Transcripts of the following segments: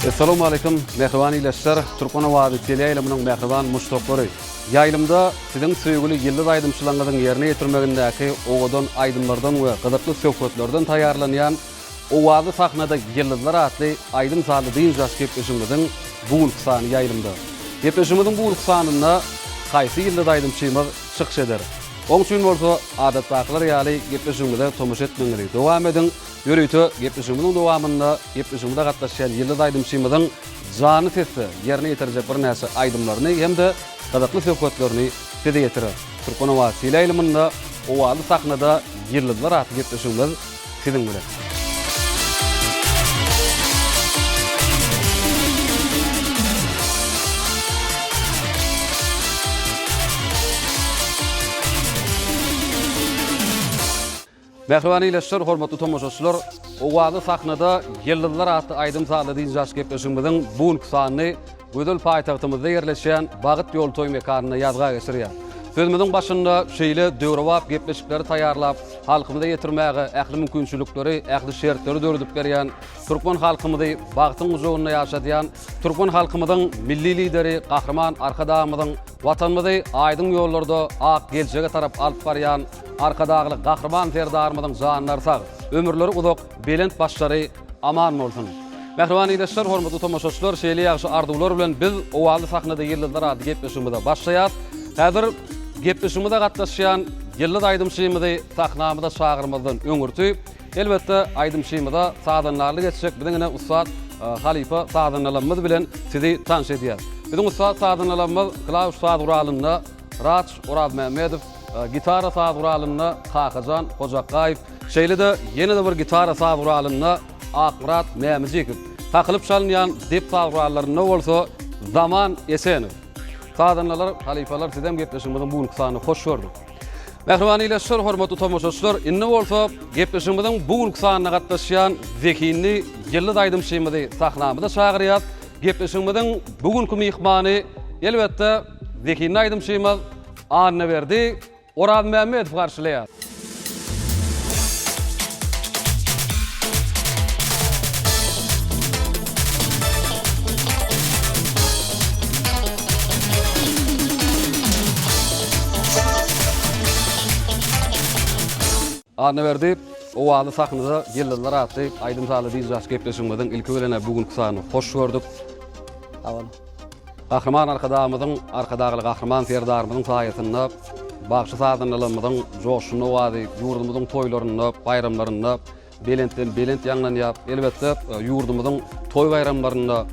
Assalamu alaikum, mehriban ileşler. Türkmen Wadi teleýaýlymynyň mehriban muştoklary. Ýaýlymda siziň söýgüli ýylly aýdymçylygyňyzyň ýerine ýetirmegindäki owadan aýdymlardan we gyzykly söhbetlerden taýýarlanýan Owady sahnada ýyllylar atly aýdym saly diýjäs gepleşigimiziň bugun sany ýaýlymda. Gepleşigimiziň bugun sanyna gaýsy ýylly aýdymçymyz çykyş eder. Oň üçin bolsa adatdakylar ýaly gepleşigimizde tomuş etmegleri dowam ediň. Ýöreýte gepleşigimiziň dowamynda gepleşigimizde gatnaşan ýylly aýdymçymyzyň jany sesi ýerine ýetirjek bir näse aýdymlaryny hemde gyzykly söhbetlerini size ýetirer. Türkmen Wadi teleýaýlymynda Owady sahnada ýyllylar atly gepleşigimiz siziň bilen. Mehriban ileşler, hormatly tomoşaçylar, Owady sahnada ýyllylar atly aýdym saly diýjäs gepleşigimiziň bugun sanyny Gödel paýtagtymyzda ýerleşen Bagyt ýol toý mekanyna ýazga geçirýär. Sözümiziň başynda şeýle döwrewap gepleşikleri taýýarlap, halkymyza ýetirmäge ähli mümkinçilikleri, ähli şertleri döredip berýän, Türkmen halkymyzy Bagytyň ujogyna ýaşadýan, Türkmen halkymyzyň milli lideri, gahrman arkadağymyzyň watanymyzy aýdym ýollarda ak geljege tarap alyp barýan arkadagy gahrman serdarymyzyň janyny sag, ömürleri uzak, belent başlary aman bolsun. Mehriban ileşler, hormatly tomoşaçylar, şeýle ýagşy arzuwlar bilen biz Owady sahnada ýyllylar atly gepleşigimizde başlaýar. Häzir gepleşigimizde gatnaşýan ýylly aýdymçymyzy sahnamyzda çağırmazdan öňürtüp, elbetde aýdymçymyza sadanlarly geçecek bizden ustad Halifa sadanlarymyz bilen sizi tanış edýär. Bizim ustad sadanlarymyz klaw ustad uralyna Raç Urab Mehmedow, gitara ustad uralyna Kakajan Hojaqaýew, şeýle-de ýene-de bir gitara ustad uralyna Akmurat Mämijikow. Takylyp çalynýan dep sagrawlaryna bolsa Zaman Esenow. Sadanlar, halifalar sizem gepleşigimiziň bugun sanyny hoş gördük. Mehriban ileşler, hormatly tomoşaçylar, inne bolsa gepleşigimiziň bugun sanyna gatnaşýan zekini ýylly aýdymçymyzy sahnamyzda çağırýar. Gepleşigimiziň bugunky mehmany elbetde zekini aýdymçymyz Anneberdi Urab Mehmedow garşylaýar. Anneberdi Owady sahnada ýyllylar atly aýdym saly diýjäs gepleşigimiziň ilki bilene bugunky sanyny hoş gördük. Awal. Gahrman arkadağymyzyň, arkadagy gahrman serdarymyzyň saýatynda bagşy sadanlarymyzyň joşuny Owady ýurdumyzyň toýlaryna, bayramlaryna belent ýanglanýar. Elbetde ýurdumyzyň toý bayramlaryna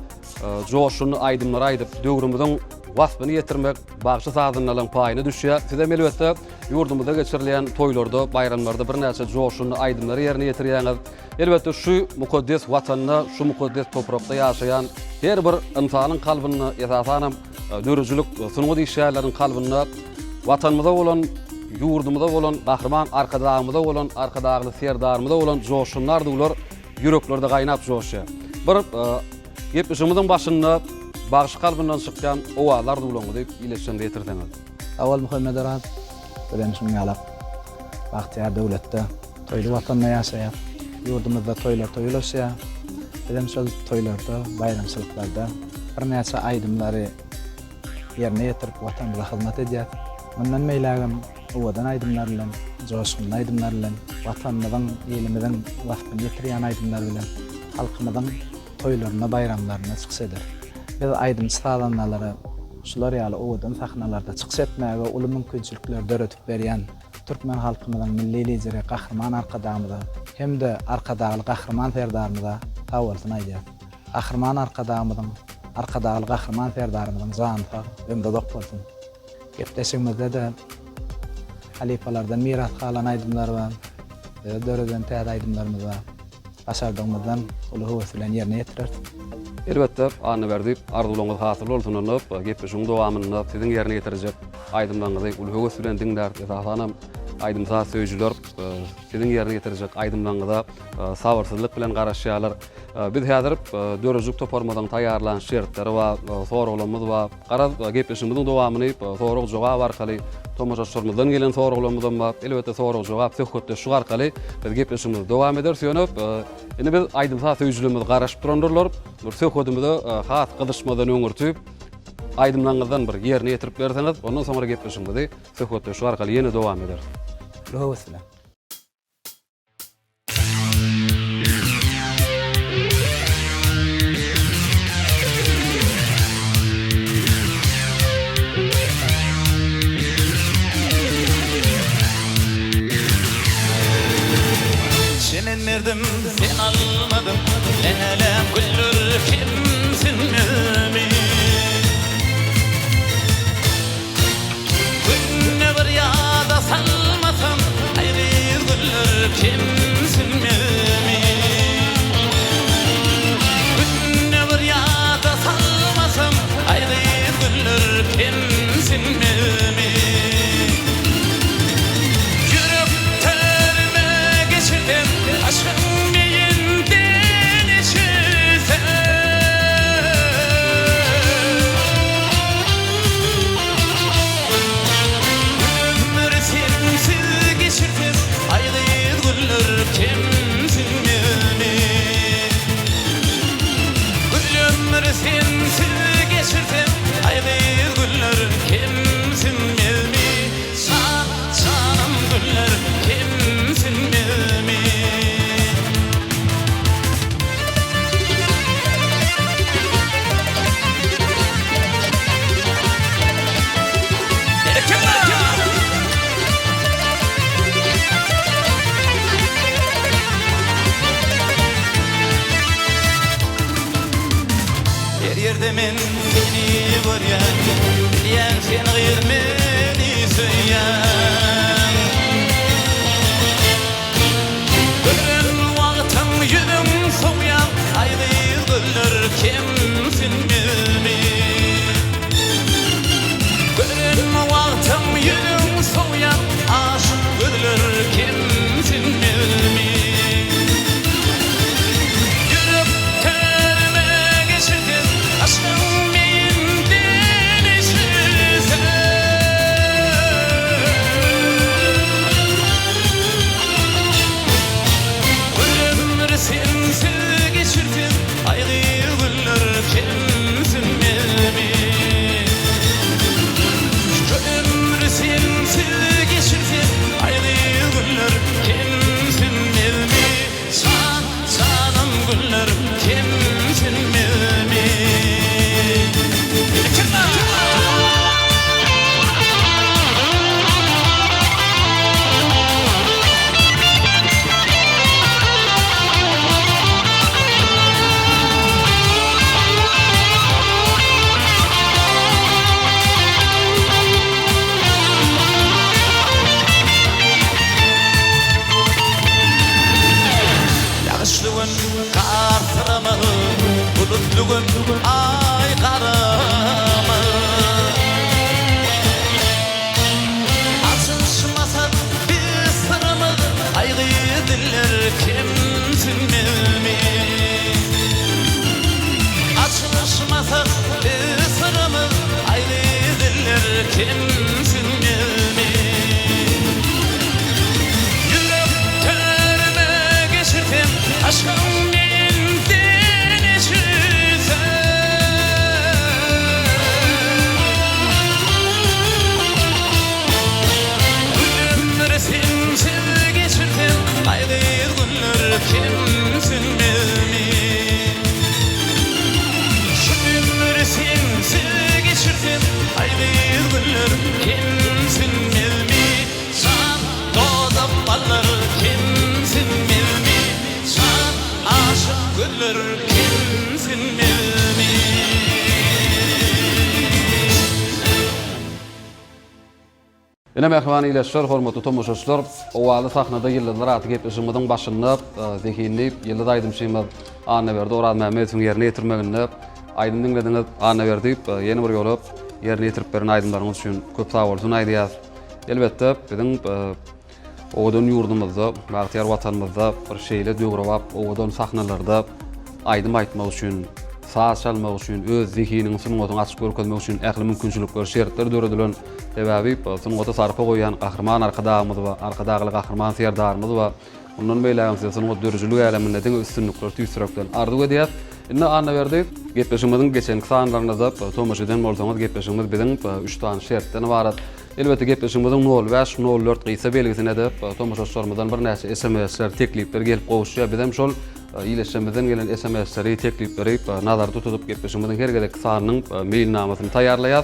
joşuny aýdymlar aýdyp döwrümüziň wasbyny ýetirmek bagşy sadanlaryň paýyny düşýär. Sizem elbetde ýurdumyzda geçirilen toýlarda, bayramlarda bir näçe joşuny aýdymlary ýerine ýetirýäňiz. Elbetde şu mukaddes watanda, şu mukaddes toprakda ýaşaýan her bir insanyň kalbyny esasanam dörüjülük sunugy diýşärleriň kalbyny watanymyza bolan, ýurdumyza bolan, gahrman arkadağymyza bolan, arkadagy serdarymyza bolan joşunlar duglar ýüreklerde gaýnap joşýar. Bir gepleşigimiziň başynda bagşy kalbynyň çykýan owalar duglaňy diýip ileşende ýetirdiňiz. Awal Muhammed Arat, bilenişim ýalap. Bagtyar döwletde toýly watanda ýaşaýar. Ýurdumyzda toýlar toýlaşýar. Bilen şol toýlarda, bayramçylyklarda bir näçe aýdymlary ýerine ýetirip watanymyza hyzmat edýär. Mundan meýlägem owadan aýdymlar bilen, joşkun aýdymlar bilen, watanymyzyň, elimiziň wagtyny ýetirýän aýdymlar bilen halkymyzyň toýlaryna, bayramlaryna çykyş eder. Biz aýdym salanalary şular ýaly owadan sahnalarda çykyş etmäge uly mümkinçilikler döretip berýän Türkmen halkymyzyň milli lideri, gahrman arkadağymyza hemde arkadagy gahrman serdarymyza tawaltyn aýdýar. Gahrman arkadağymyzyň, arkadagy gahrman serdarymyzyň janyna ömrü dok bolsun. Gepleşigimizde de halifalardan miras kalan aýdymlar bar, döreden täze aýdymlarymyz bar. Başardığımızdan uly höwes bilen ýerine ýetirer. Elbetde Anneberdi arzuwlaryňyz hasyl bolsunyňyp gepleşigiň dowamynda siziň ýerine ýetirjek aýdymlaryňyzy uly höwes bilen diňler esasanam aydymsa söýjüler sizin ýerine getirecek aydymlaňyza sabyrsızlyk bilen garaşýarlar. Biz häzir dörüjlük toparmadan taýýarlan şertleri we soraglarymyz we garaz gepleşigimiziň dowamyny sorag jogap arkaly tomoşaşlarymyzdan gelen soraglarymyzdan we elbetde sorag jogap söhbetde şu arkaly biz gepleşigimizi dowam eder. Söýenip indi biz aydymsa söýjülerimizi garaşyp durandyrlar. Bir söhbetimizi has gyzyşmadan öňürtüp aydymlaňyzdan bir ýerine ýetirip berseňiz, ondan soňra gepleşigimizi söhbetde şu arkaly ýene dowam eder. Rahowsla. Seninlerdim sen almadım Elem güllür kimsin mümin Günne bir yada salmasam Ayrı güllür kimsin mümin Günne bir yada salmasam Ayrı güllür kimsin mümin Aşkın beyinden içirse Ömür sensiz geçirdim Ayrı güller kimsin mümin Ömür sensiz geçirdim Ayrı güller kimsin mümin Sanam güller kimsin mümin Yerde men seni görýän, bilýän sen gyr meni söýýän. Gören wagtyň ýüzüm soňýan, aýdy güller kimsin bilmeýin. Gören wagtyň ýüzüm soňýan, aşyk güller kimsin bilmeýin. Aşkın beyinden içirse Ömür sensiz geçirdim Ayrı güller kimsin bilmeýin Ömür sensiz geçirdim Ayrı güller kimsin bilmeýin Sanam güller kimsin bilmeýin Yağışlıgın kar sıramalı Bulutlugun ay karama Açılışmasa bir sırımız Aygı diller kimsin bilmeýin Açılışmasa bir sırımız Aygı diller kimsin bilmeýin Yüreklerime geçirdim aşkın beyinden içirse Ömür sensiz geçirdim Ayrı güller kimsin bilmeýin Ömür sensiz geçirdim Ayrı güller kimsin bilmeýin San dozap ballar kimsin bilmeýin San aşık güller kimsin bilmeýin Ine mehmany ileşler, hormatly tomoşaçylar, owaly sahnada ýyllar aty gepleşigimiziň başynda zehinli ýylda aýdymşymyz Annaberdi Orad Mämmediň ýerine ýetirmeginde aýdym dinlediňiz Annaberdi ýene bir ýoly ýerine ýetirip beren aýdymlaryňyz üçin köp sag bolsun aýdýas. Elbetde biziň odan yurdumuzda, bagtyar watanymyzda bir şeýle dögrewap, odan sahnalarda aýdym aýtmak üçin, saz çalmak üçin, öz zihiniň sunumatyny açyk görkezmek üçin ähli mümkinçilikler, şertler döredilen sebäbi sunumaty sarpa goýan gahrman arkadagymyz we arkadagy gahrman serdarymyz we ondan beýle sunumat dörüjülük äleminde de üstünlikler tüýsürekden arzu edýär. Inne anna berdi, gepleşigimiziň geçenki sanlarynda tomaş eden bolsaňyz gepleşigimiz biziň 3 tane şertden ibaret. Elbette gepleşigimiziň 05-04 gysy belgisine de tomaşaçlarymyzdan bir näçe SMS-ler, teklipler gelip gowuşýar. Bizem şol iletişimden gelen SMS-leri, teklipleri nazarda tutup gepleşigimiziň her gedek sanynyň mail namasyny taýýarlaýar.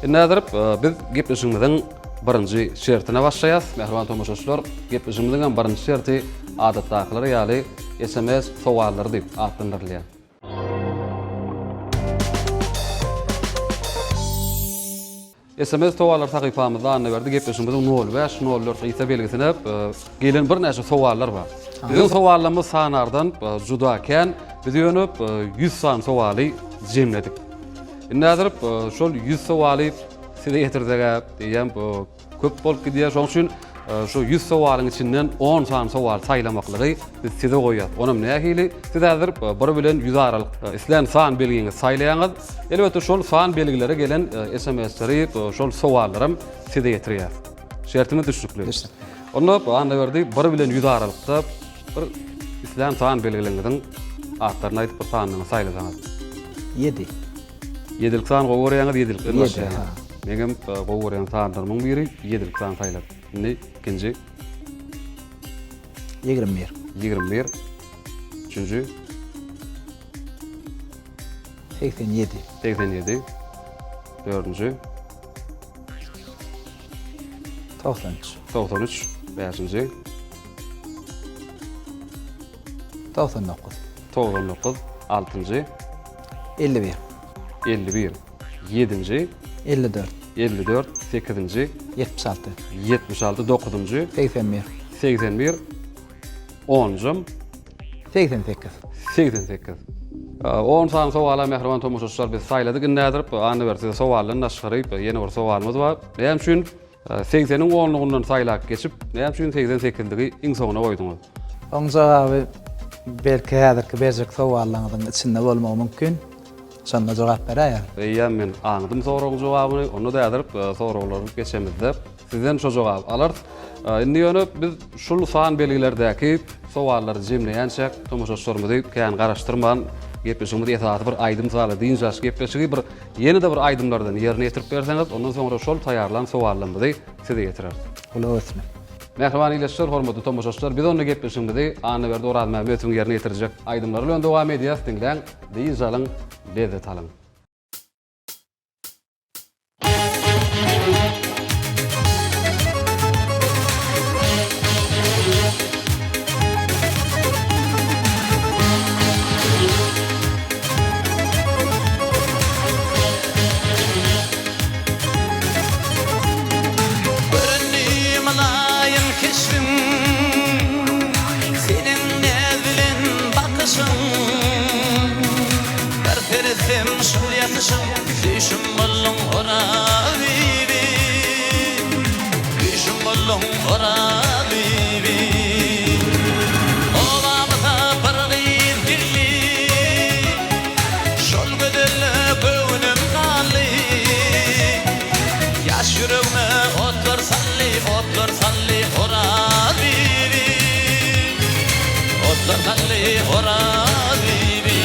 Näzir biz gepleşigimiziň birinji şertine başlaýas. Mehriban tomaşaçylar, gepleşigimiziň birinji şerti adatdakylary ýaly SMS sowallary diýip atlandyrylýar. SMS sowallar sahypamyzda anna berdi gepleşigimiziň 05-04 gysy belgisine gelen bir näçe sowallar bar. Bizim sowallarymyz sanardan judaken biz ýönüp 100 san sowaly jemledik. Näzir şol 100 sowaly size ýetirdäge diýen köp bolup gidýär. Şoň üçin şu 100 sowalyň içinden 10 san sowal saýlamaklary biz size goýýar. Onam nähili siz häzir bir bilen 100 aralyk islen san belgiňi saýlaýaňyz. Elbette şol san belgilere gelen SMS-leri şol sowallarym size ýetirýär. Şertini düşükler. Onda anda berdi bir bilen 100 aralykda bir islen san belgilendiň atlaryny aýdyp bir sanyny saýlasaňyz. 7. 7 san goýurýaňyz 7. Megem goýurýan sanlarymyň biri 7 san saýlap. Indi ikinji 21. 21. Üçüncü 87. 87. Dördüncü 93. 93. Beşinci 99. 99. Altıncı 51. 51. Yedinci 54. 54. Sekizinci 76. 76. Dokuzuncu 81. 81. Oncum 88. 88. 10 san sowala mehriban tomaşaçylar biz saýladyk. Nädir? Anna berdi sowalyny naşgaryp ýene bir sowalymyz bar. Näme üçin 80-niň 10-lugundan saýlap geçip, näme üçin 88-ligi iň soňuna goýdyňyz? Oň jawaby belki häzirki berjek sowallaryň içinde bolmagy mümkin. Şonda jogap berýär. Ýa men aňdym soragyň jogabyny, onu da ýadyryp soraglary geçemizde. Sizden şo jogap alard. Indi ýöne biz şol san belgilerdäki sowallary jemleýänçek tomaşaçlarymyzy kän garaşdyrman gepleşigimiz ýa-da bir aýdym sala diýin jaş gepleşigi bir ýene de bir aýdymlardan ýerine ýetirip berseňiz, ondan soňra şol taýarlan sowallarymyzy size ýetirer. Ula ötme. Mehriban iletişler, hormatly tomaşaçylar, biz onu gepleşigimizi Anna berdi Orad Mähmetowyň ýerine ýetirjek aýdymlar bilen dowam edýäs. Diňläň, diýin jalyň, lezzet alyň. Düşüm bollum ora bibi, düşüm bollum ora bibi. Ovamda pargir dilli, şol gödelle göwnüm galli. Yaş yüreğime otlar salli ora bibi. Otlar salli ora bibi.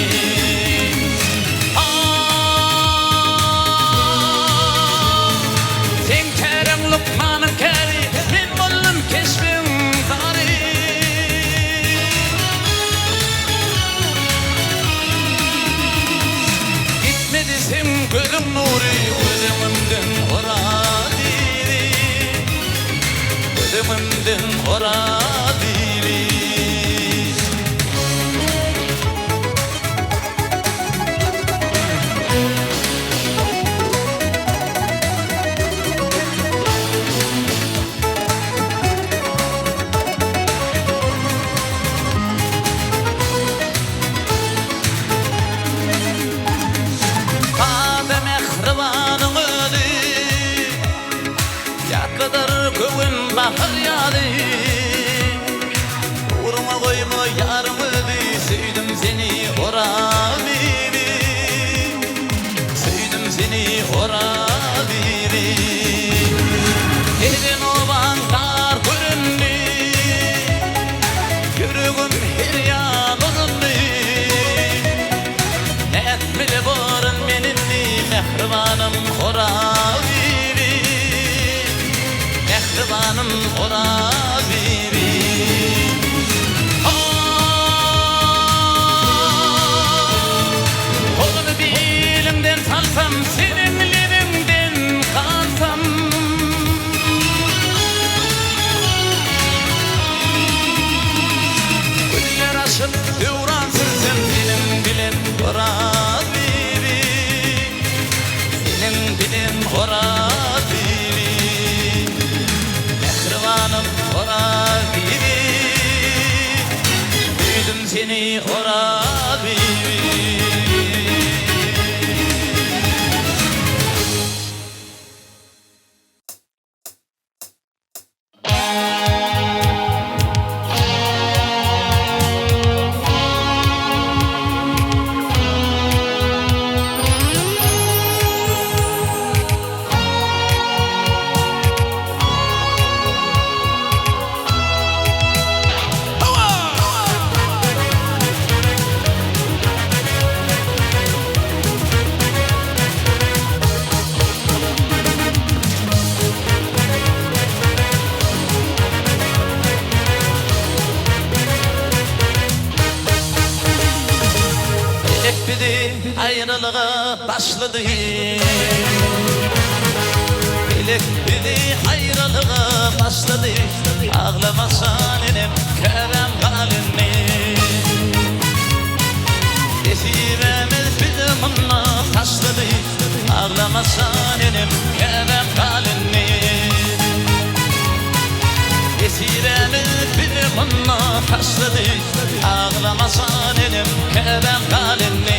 Lokmanım kari, men bollum keşfim tari. Gitmedi sen gözüm nuri, gözümümden ora diri. Gözümümden ora diri. Bahar yağdı ora biri. Onu bilimden talsam, senin lerimden kalsam. Güller aşıp devran sürsem, senin bilen ora biri. Senin bilen ora biri. Mehribanım ora biri. Büyüdüm seni ora biri. Ayrılığa başladı. Bilek biri ayrılığa başladı. Ağlamasan enem kerem halini. Esiremiz bizim onunla taşladı. Ağlamasan enem kerem halini. Esiremiz bizim onunla taşladı. Ağlamasan enem kerem halini.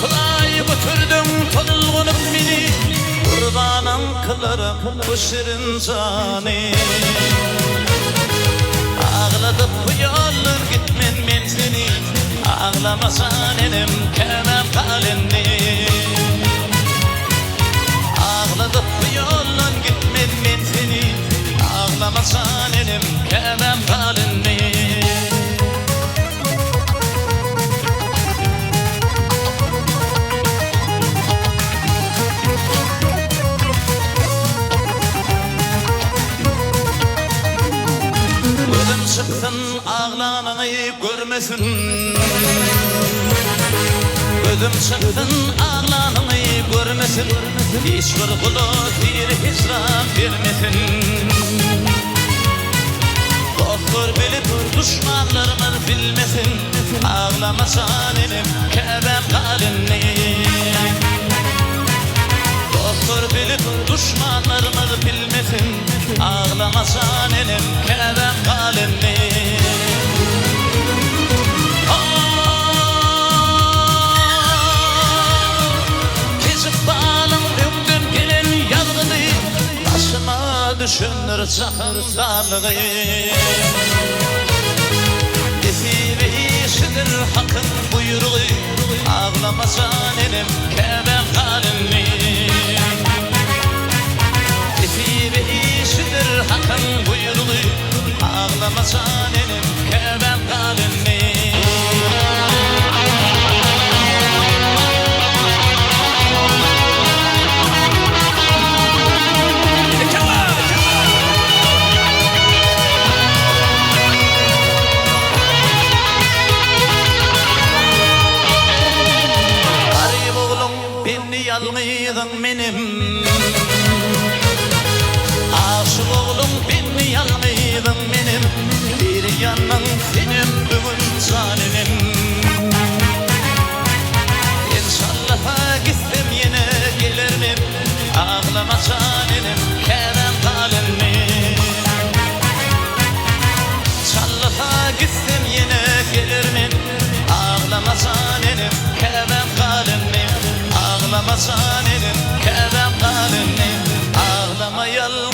Kolay götürdüm tanılğınıp beni. Kurbanım kılarım bu şirin canı. Ağladıp bu yollar gitmen men seni. Ağlamasan enem kemem kalindi. Ağladıp bu yollar gitmen men seni. Ağlamasan enem kemem kalindi. Çıksın ağlananı görmesin. Gözüm çıksın ağlananı görmesin. Hiçbir kulu bir hicran vermesin. Dostlar bilip düşmanlarımız bilmesin. Ağlamasan elim kebem kalini. Dostlar bilip düşmanlarımız bilmesin. Ağlamasan elim kebem kalini. Kesip bağlam ömdüm gelen yalgıdı. Başıma düşünür çakır zarlığı. Esibi işidir hakkın buyruğu. Ağlamasan elim kebem kalini. Esibi işidir hakkın buyruğu. Ağlamasan elim kebem kalini. Garip oğlum beni yalnıydın benim. Aşık oğlum beni yalnıydın benim. Bir yandan senin bugün zalimin. İnşallah'a gitsem yine gelirim. Ağlamasan elim kerem kalini. İnşallah'a gitsem yine gelirim. Ağlamasan elim kerem kalini. Ağlamasan elim kerem kalini. Ağlamayalım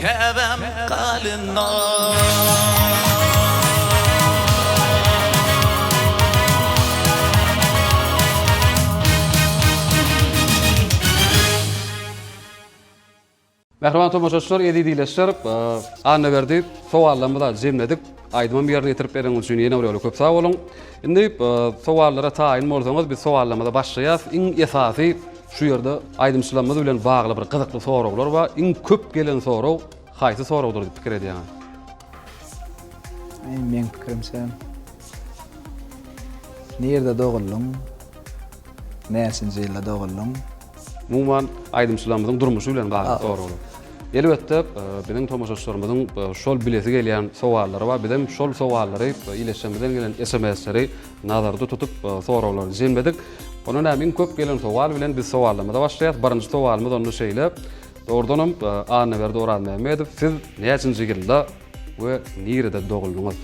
kebem kalina. Mehriban tomoşaçylar, edi diýleşler, anna berdi, sowallarymyzy jemledik. aydymam ýerine ýetirip bereniň üçin ýene bir köp sag bolun. Indi sowallara taýin bolsaňyz biz sowallamada başlaýas. Iň esasy şu ýerde aydymçylarymyz bilen bagly bir gyzykly soraglar we iň köp gelen sorag haýsy soragdyr diýip pikir edýän. Men pikirimçe nerede doğuldun? Näsinji ýylda doğuldun? Umuman aydymçylarymyzyň durmuşy bilen bagly soraglar. Elbetde biziň tomoşaçlarymyzyň şol bilesi gelýän sowallary bar. Bizim şol sowallary ileşmeden gelen SMS-leri nazarda tutup soraglar jemledik. Onun näme köp gelen sowal bilen biz sowallamada başlaýas. Birinji sowalymyz onu şeýle. Doğrudanam Anneber Doran Mehmedov, siz näçinji ýylda we nerede doğuldunuz?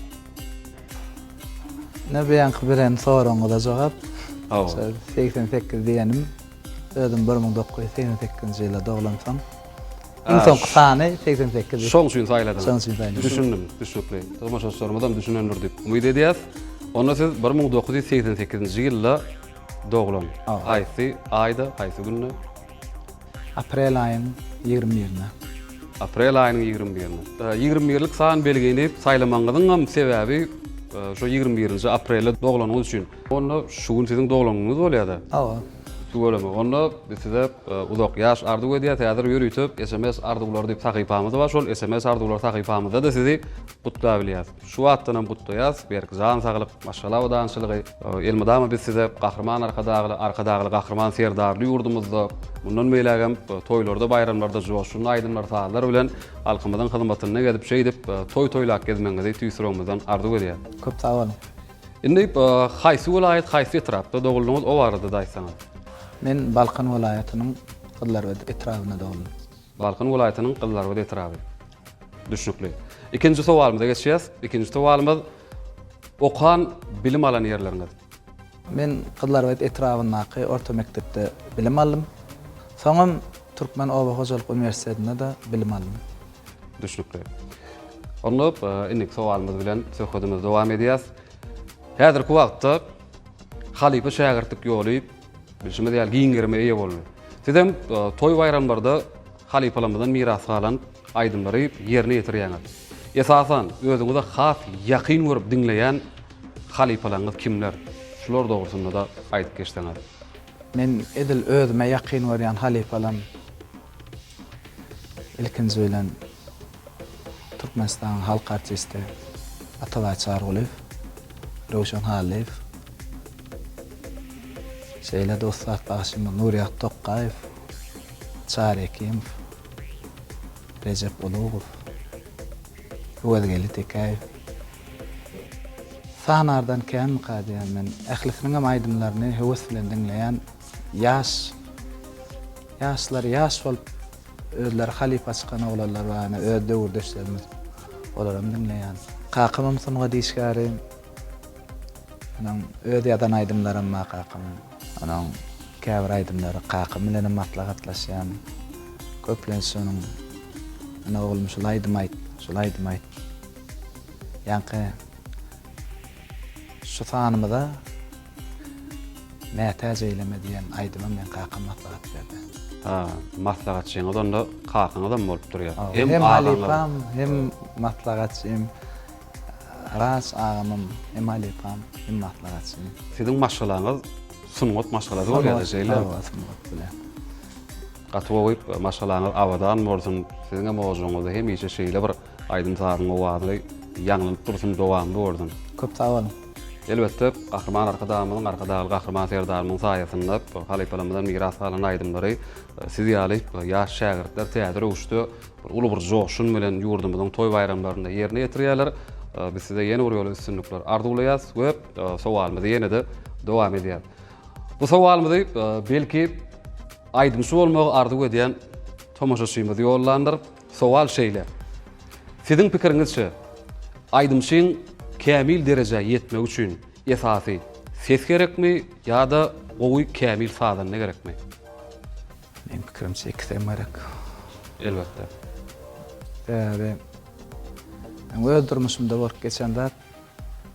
Ne beýan bilen soraňyza jogap. 88 diýenim. Özüm 1988-nji ýylda doğulançam. İň soňky sany 88. Şoň üçin saýladyň. Şoň üçin saýladyň. Düşündim, düşünpli. Tomoşaçlarymyzdan düşünenler diýip umyt edýäs. Onda siz 1988-nji ýylda doğulan. Haýsy aýda, haýsy günde? Aprel aýynyň 21-nä. Aprel aýynyň 21-nä. 21-lik san belgilenip saýlamaňyzyň sebäbi şo 21-nji aprelde doğulanyňyz üçin. Onda şu gün siziň doğulanyňyz bolýardy. Şuwalama. Onda biz size uzak ýaş ardyk edýär, häzir ýürüýtip SMS ardyglar diýip sahypamyz bar. Şol SMS ardyglar sahypamyzda da sizi gutlaýar bilýär. Şu wagtdan gutlaýas, berk jan saglyk, maşallah odançylygy. Elmadama biz size gahrman arkadagly gahrman serdarly ýurdumyzda bundan meýlegem toýlarda, bayramlarda joşun aýdymlar saatlar bilen halkymyzyň hyzmatyna gelip şey dip toy-toylak gezmeňizi tüýsüregimizden ardyk edýär. Köp sag bolun. Indi haýsy welaýat, haýsy etrapda doğuldyňyz o barada da aýsaňyz. Men Balkan welaýatynyň Gyllarwed etrabyna doğuldum. Balkan welaýatynyň Gyllarwed etraby. Düşnükli. İkinji sowalymyza geçýäs. İkinji sowalymyz okan bilim alan ýerleriňiz. Men Gyllarwed etrabyndaky orta mekdepde bilim aldym. Soňam Türkmen Oba Hojalyk Üniversitetinde de bilim aldym. Düşnükli. Onda indik sowalymyz bilen söhbetimiz dowam edýäs. Häzirki wagtda halipa şägirtlik ýoly bilşime diýär giňgerme eýe boldy. Sizem toy bayramlarda halipalarymyzdan miras galan aýdymlary ýerine ýetirýäňiz. Esasan özüňize has ýaqyn görüp dinleýän halipalaryňyz kimler? Şular dogusunda da aýdyp geçdiňiz. Men edil özüme ýaqyn berýän halipalarym ilkinji bilen Türkmenistan halk artisti Atabay Çarguliv, Rowşan Haliyev, Şeyle dostlar Başymyz Nuriyat Toqqaýew, Çar Ekimov, Recep Ulugow, Ruwelgeli Tekaýew. Sahnardan kän qadýan men ählikniň aýdymlaryny höwes bilen dinleýän ýaşlar bolup özleri halipa çykan oglanlar we öz döwürdeşlerimiz olaram dinleýän. Qaqymym soňa diýişgäri anan öz ýadan aýdymlarym ma qaqymym. Anan käbir aýdymlary qaqym bilen maslahatlaşýan. Köplen sonuň ana oglum şol aýdymayt. Ýanky şu sanymyda nätäje eýleme diýen aýdymam men qaqym maslahat berdi. Maslahatçyň onda qaqyňyzdan bolup durýar. Hem halipam, hem maslahatçym. Ras ağamım, hem halipam, hem maslahatçym. Siziň maşgalaňyz sunmat maşgalady bolýar şeýle. Gatwawyp maşgalaňyz awadan bolsun, siziň mowzuňyzda hem işe şeýle bir aýdym taryň owady ýanglyp dursun dowamly bolsun. Köp sag bolun. Elbetde gahrman arkadagyň gahrman serdarymyň saýasynda halipalarymyzdan miras galan aýdymlary siz ýaly ýaş şägirtler teatr uşdy bir uly bir joşun bilen ýurdumyzyň toy bayramlarynda ýerine ýetirýärler. Biz size ýene bir ýol üstünlikler arzuwlaýas we sowalymyzy ýene de dowam edýär. Bu sowalymyzy belki aýdymçy bolmagy arzuw edýän tomoşaçymyz ýollandyr. Sowal şeýle. Siziň pikiriňizçe aýdymçyň kämil derejä ýetmek üçin esasy ses gerekmi ýa-da gowy kämil sadan ne gerekmi? Men pikirimçe ikisi gerek. Elbetde. Men öz durmuşymda bolup geçende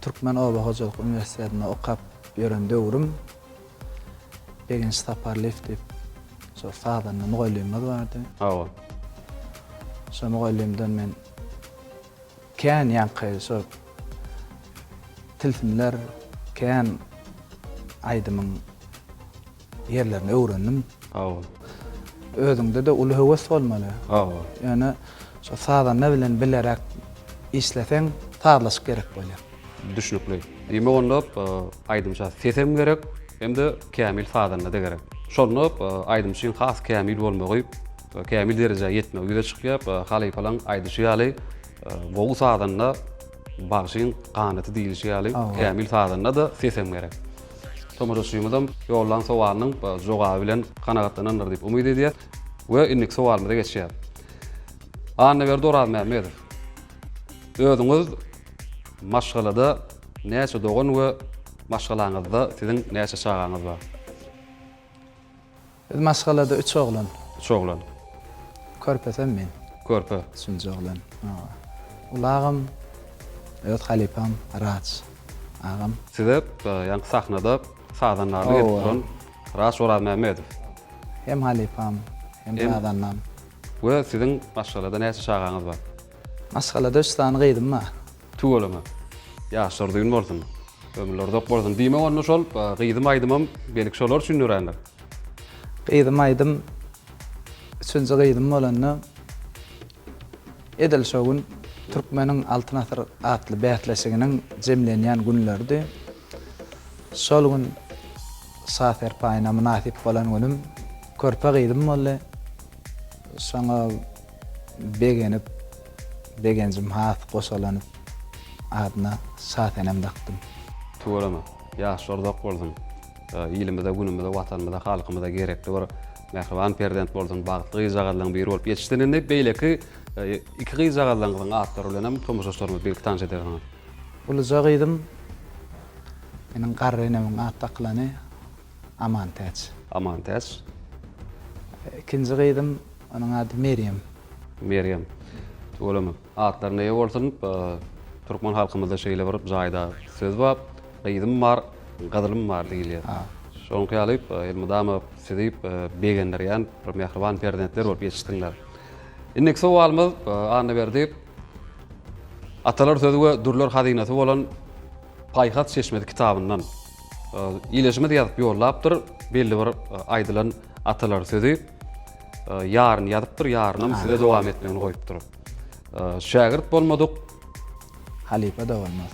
Türkmen Oba Hojalyk Üniversitetinde okap ýören döwrüm Begin Staparlev diýip so sadanny mugallimimiz bardy. Şo mugallimden men kän ýanky so tilfinler kän aydymyň yerlerini öwrendim. Awa. Özüňde de uly höwes bolmaly. Awa. Yani şo sadan bilen bilerek işleseň taýlaş gerek bolýar. Düşünükli. Ime onlap aydymça sesem gerek, hem-de kämil fadanna da gerek. Şolnap aydymçyň has kämil bolmagy, kämil derejäge ýetmegi ýüze çykýap, haly falan aýdyşy ýaly, gowy sadanna bagşyň ganaty diýilşi ýaly, kämil fadanna da sesem gerek. Tomoşymydam ýollan sowalnyň jogaby bilen kanagatlananlar diýip umyd edýär we innik sowalmy da geçýär. Anna berdi Oraz Mähmedow. Özüňiz maşgalada näçe dogan we maşgalaňyzda siziň näçe şagaňyz bar? Biz maşgalada 3 oglan. 3 oglan. Körpesem men. Körpe. 3-nji oglan. Ulagym Öýt Halypam, Raç. Agam. Size ýa-ni sahnada sadanlarly etdiren Raç Oraz Mähmedow. Hem Halypam, hem Radannam. We siziň maşgalada näçe şagaňyz bar? Maşgalada 3 tane gyýdym ma. Tuğulama. Yaşar düğün bolsun. Ömürlerde bolsun. Diýme onu şol gyýdym aýdymam belik şolar düşünýärler. Gyýdym aýdym 3-nji gyýdym bolany edil şo gün Türkmeniň Altyn Asr atly bätleşiginiň jemlenýän günlerdi. Şol gün safer paýyna münasip bolan günüm körpe gyýdym bolla. Şoňa begenjim has goşalanyp adına satenem daktım. Tuğulama. Yaşar bolsun. Ilimizde, günümizde, watanymyzda, halkymyzda gerekli bir mehriban prezident bolsun, bagtly gyzagadlaryň biri bolup ýetişdiňinde beýleki iki gyzagadyň atlary bilen hem tomoşaçlarymyz belki tanış ederler. Uluja gyýdym. Meniň garrynamyň ataklany Amantäç. Amantäç. Ikinji gyýdym, onuň ady Meryem. Meryem. Tuğulama. Atlar näme bolsun? Türkmen halkymyzda şeýle bir jaýda söz bar. Gyýdym bar, gadylym bar diýilýär. Şoň ýalyp, elmydama sedip begenlerýän bir mehriban prezidentler bolup ýetişdiňler. Innek sowalymyz Anna berdi. Atalar sözü we durlar hazynaty bolan Paýhat Çeşmedi kitabyndan ileşme ýazyp ýollapdyr. Belli bir aýdylan atalar sözü ýaryn ýazypdyr, ýarynam size dowam etmegini goýupdyr. Şagirt bolmadyk. Halipa da bolmaz.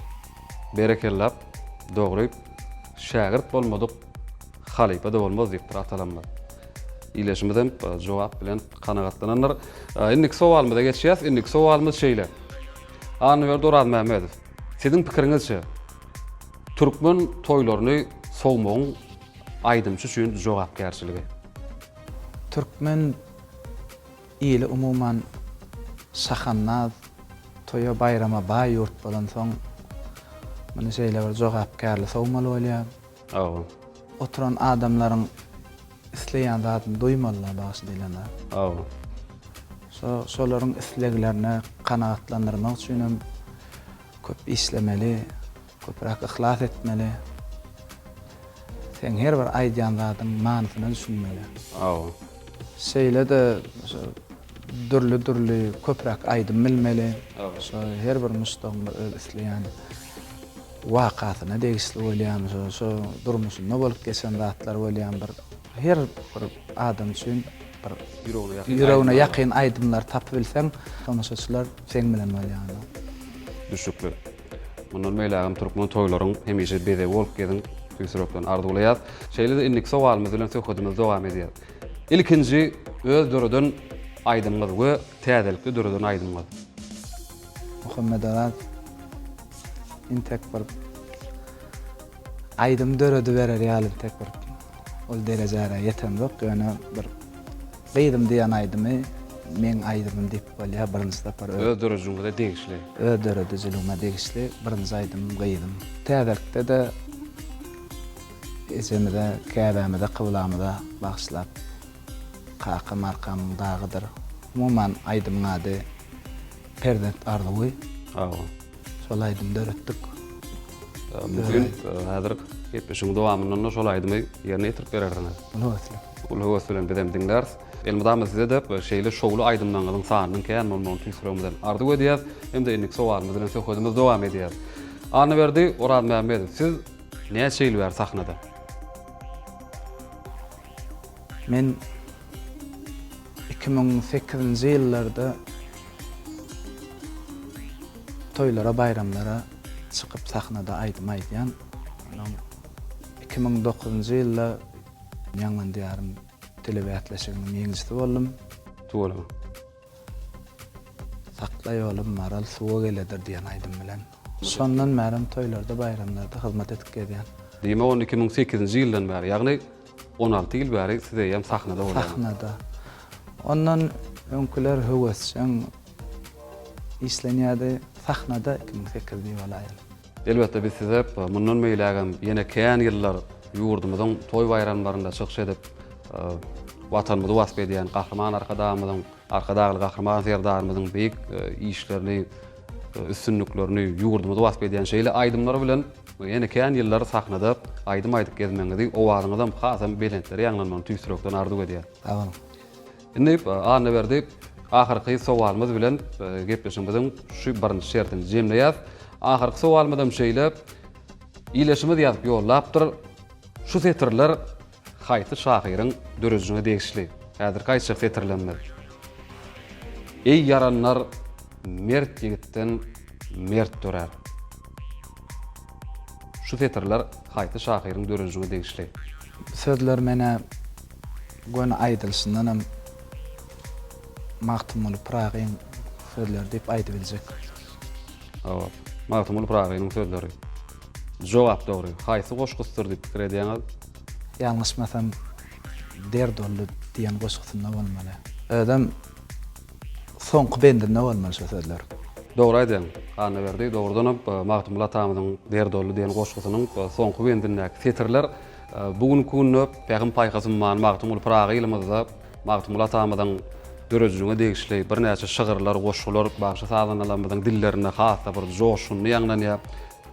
Berekellap, dogryp, şagirt bolmadyk, halipa da bolmaz diýip atalanlar. İleşmeden jogap bilen kanagatlananlar. Innik sowalymyza geçýäs. Innik sowalymyz şeýle. Anwer Oraz Mähmedow. Siziň pikiriňizçe türkmen toýlaryny sowmagyň aýdymçy üçin jogapkärçiligi. Türkmen ýyly umuman şahannaz toýa bayrama baý ýurt bolan soň meni şeýle bir jogapkärli sowmaly bolýar. Awa. Oturan adamlaryň isleýän zatyny duýmalylar başy diýlenler. Awa. Şolaryň isleglerini kanagatlandyrmak üçin hem köp işlemeli, köprak ihlas etmeli. Sen her bir aýdýan zatyň manysyny düşünmeli. Awa. Şeýle de dürli köprak aýdym bilmeli. Şo her bir müstamir öz isleýän wakatyna degişli bolýan, şo durmuşynda bolup geçen zatlar bolýan bir her bir adam üçin bir ýüregine ýakyn aýdymlar tapyp bilseň, tomoşaçylar seň bilen bolýan. Düşükli. Mundan meýlägim türkmen toýlaryň hemişe bede bolup gedin, tüýsürekden arzuwlaýar. Şeýle de innik sowalymyz bilen söhbetimiz dowam edýär. İlkinji öz döreden aýdymyz we täzelikli döreden aýdymyz. Muhammed Aras intek bir aýdym döredi berer ýaly tek bir ol derejäre ýetem ýok. Ýöne bir gyýdym diýen aýdymy men aýdymym diýip bolýar birinçide par öz dörejüňizde degişli. Öz dörejüňizde degişli birinçi aýdym gyýdym. Täzelikde de esemde, käbämde, kıblamda bagşlap Kaka markam dağıdır. Umuman aýdymyň ady Prezident Arduwy. Awa. Şol aýdymda öretdik. Bugün häzir etmişiň dowamyndan şol aýdymy ýerine ýetirip bererdiňiz. Ulu höwes bilen bedem diňler. Elmydama size de şeýle şowly aýdymlaryň sanynyň kän bolmagyny tüýsüregimizden arzuw edýär. Hem de innik sowalymyz bilen söhbetimiz dowam edýär. Anı verdi Orad Mehmedov. Siz näçe ýyl ber sahnada? Men 2008-nji ýyllarda toylara, bayramlara çykyp sahnada aýdym aýdýan. 2009-njy ýylda Ýanglan diýarym telewiýatlaşygynyň meňzisi boldum. Tuğulama. Saklay oğlum maral suwa geledir diýen aýdym bilen. Şondan märim toylarda, bayramlarda hyzmat edip gelýän. Diýme 2008-nji ýyldan bäri, ýagny 16 ýyl bäri siz hem sahnada bolýan. Sahnada. Ondan öňküler höwesçiň islenýärdi sahnada 2008-nji ýyl. Elbetde biz size mundan meýlägem ýene kän ýyllar ýurdumyzyň toy bayramlarynda çykyş edip watanymyzy wasp edýän gahrman arkadaşly gahrman serdarymyzyň beýik işlerini, üstünlüklerini ýurdumyzy wasp edýän şeýle aýdymlary bilen ýene kän ýyllar sahnada aýdym aýdyp gezmeňizi owaryňyzdan hasam belentleri ýanglanmagy tüýsürekden arzuw edýär. Tamam. Indi anna berdi ahyrky sowalymyz bilen gepleşimiziň şu birinji şertini jemleýär. Ahyrky sowalymyzdan şeýle iýleşimiz ýazyp ýollapdyr. Şu setirler haýty şahyryň dörejine degişli. Häzir gaýçy setirlenmez. Ey yaranlar mert ýigitden mert dörer. Şu setirler haýty şahyryň dörejine degişli. Sözler mene gön aýdylşyndan hem Magtymly Pragyň sözleri diýip aýdyp biljek. Magtymly Pragyň sözleri. Jogap dogry. Haýsy goşgusdyr diýip pikir edýäňiz? Ýalňyşmasam derdolly diýen goşgusynda bolmaly. Adam soňky bendinde bolmaly şu sözler. Dogry aýdýan. Anna berdi. Dogrudan Magtymly atamyň derdolly diýen goşgusynyň soňky bendindäki setirler bugünkü günde Pägam paýgasynman Magtymly Pragy ýylymyzda Magtymly atamyň dörejine degişli bir näçe şygyrlar, goşgular, başga sazanalaryň dillerine hassa bir joşuny ýanglanýar.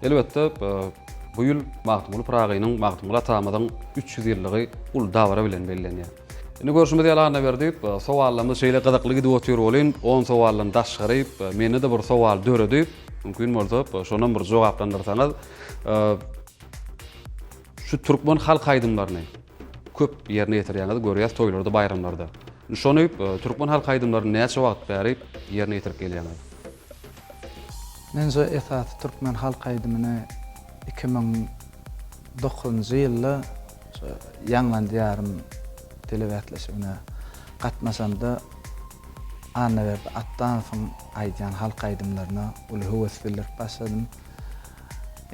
Elbetde bu ýyl Magtymly Pragynyň Magtymly atamyň 300 ýyllygy ul dawra bilen bellenýär. Indi görüşmede ýalana berdi. Sowallarymyz şeýle gyzykly gidip otur bolyn, 10 sowaldan daşgaryp meni de bir sowal döredi. Mümkin bolsa şondan bir jogaplandyrsaňyz. Şu türkmen halk aýdymlaryny köp ýerine ýetirýäňiz görýäs toýlarda, bayramlarda. Şonu türkmen halk aýdymlaryny näçe wagt bäri ýerine ýetirip gelýäňiz? Men şu esas türkmen halk aýdymyny 2009-njy ýylda Ýanglan diýarym telewiýatlaşygyna gatnaşanda anna berdi atdan soň aýdýan halk aýdymlaryna uly höwes bildirip başladym.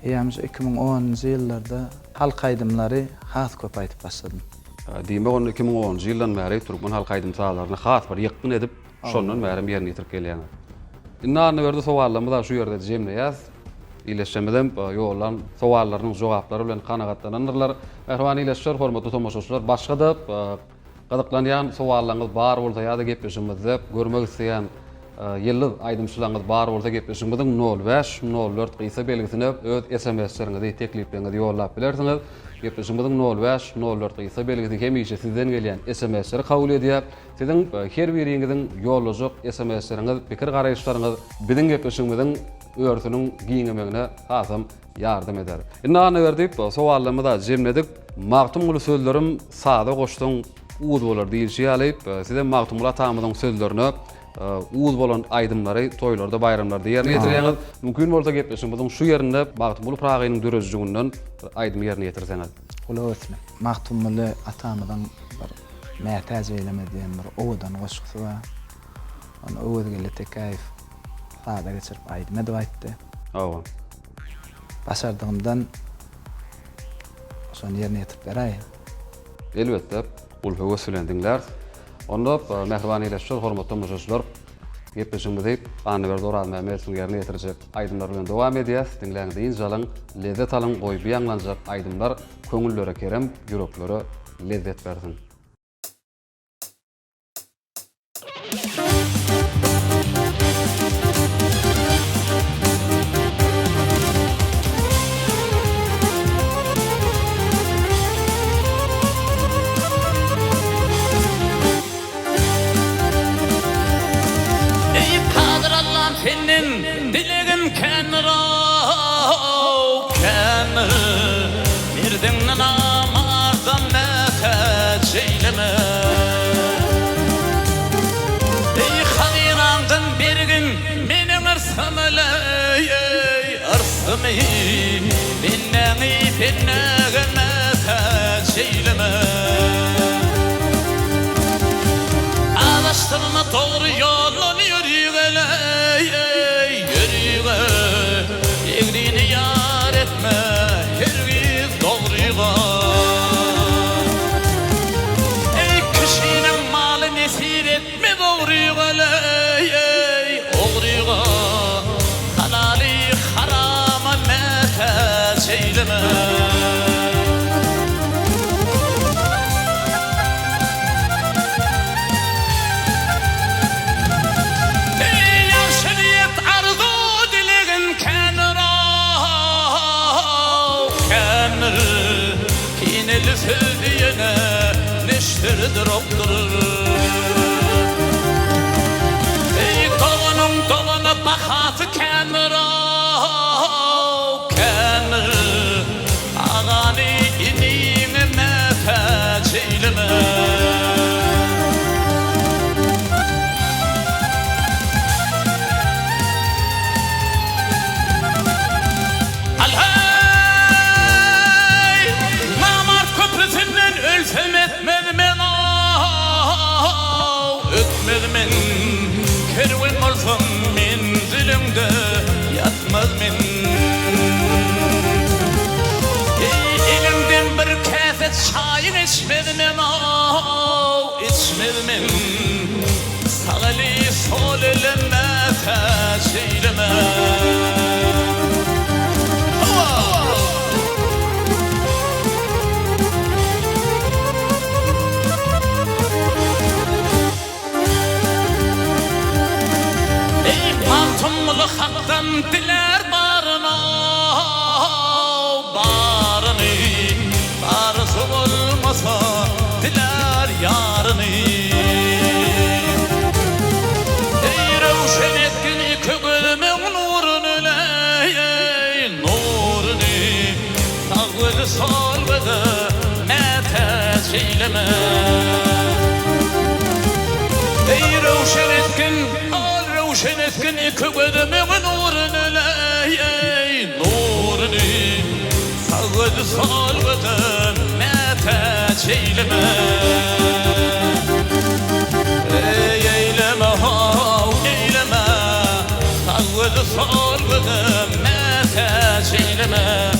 Ýa-ni 2010-njy ýyllarda halk aýdymlary has köp aýdyp başladym. Diýme 2010-njy ýyldan bäri türkmen halk aýdym sahalaryna has bir ýykyn edip şondan bäri ýerine ýetirip gelýäňiz. Indi anna berdi sowallarymyz şu ýerde jemleýär. İleşmeden ýolan sowallarynyň jogaplary bilen kanagatlananlar. Ähwany ileşler hormatly tomoşaçylar, başga da gyzyklanýan sowallaryňyz bar bolsa ýa-da gepleşimizde görmek isleýän ýyllyk aýdymçylaryňyz bar bolsa gepleşimiziň 05 04 gysy belgisine öz SMS-leriňizi teklipleňizi ýollap bilersiňiz. Gepleşimiziň 05 04 gysy belgisi hemişe sizden gelýän SMS-leri kabul edýär. Siziň her biriňiziň ýollajak SMS-leriňiz, pikir garaýşlaryňyz biziň gepleşimiziň öýrüsiniň giňemegine hasam ýardam eder. Indi anna berdik, sowallarymyzy da jemledik. Magtymly sözlerim sada goşdyň uuz bolar diýişi alyp, size Magtymly atamyň sözlerini uuz bolan aýdymlary toýlarda, bayramlarda ýerine ýetirýäňiz. Mümkin bolsa gepleşimiziň şu ýerinde Magtymly Pragynyň dörejliginden aýdym ýerine ýetirseňiz. Ula ötme. Magtymly atamyň bir mätäz eylemediýän bir owadan goşgusy bar. Onu owedgele tekayf sada geçirip aýdym edip aýtdy. Awa. Başardygymdan şonu ýerine ýetirip beräýin. Elbetde ul höwes bilen diňler. Onda mehriban ileşler, hormatly tomoşaçylar, gepleşimizi anna berdi Orad Mehmedowň ýerine ýetirjek aýdymlar bilen dowam edýäs. Diňläňizi inşallah lezzet alyň, goýup ýanglanjak aýdymlar köňüllere kerem, ýüreklere lezzet bersin. Ey Kadir Allah'ım senin dilegin kenara ağlanı binnäme teşeyleme Ağlaştırma doğru yolun yürüyele yürüyele Egrini yar etme hergiz doğruyla Ey kişinin malı nesir etme doğruyla Oğruyla halali harama meteş eyleme Söyleyene neşterdir okturur Ey dağının dağına bakatı kenir kenir Ağanı inine meteç eyleme Ölsem etmedim ötmedim kervan olsam menzilimde yatmadım elimden bir kase çayın içmedim içmedim sağlı sol elime teşeyleme Tumlu haktan diler barına barını barısı olmasa diler yarını Ey revşen etkin iki gözümün nurunu nurunu sağlı sol ve de meteş eyleme Ey revşen etkin Ruşen etkin iki gözümün nurunu nurunu sağdı salgıdın meteç eyleme eyleme eyleme sağdı salgıdın meteç eyleme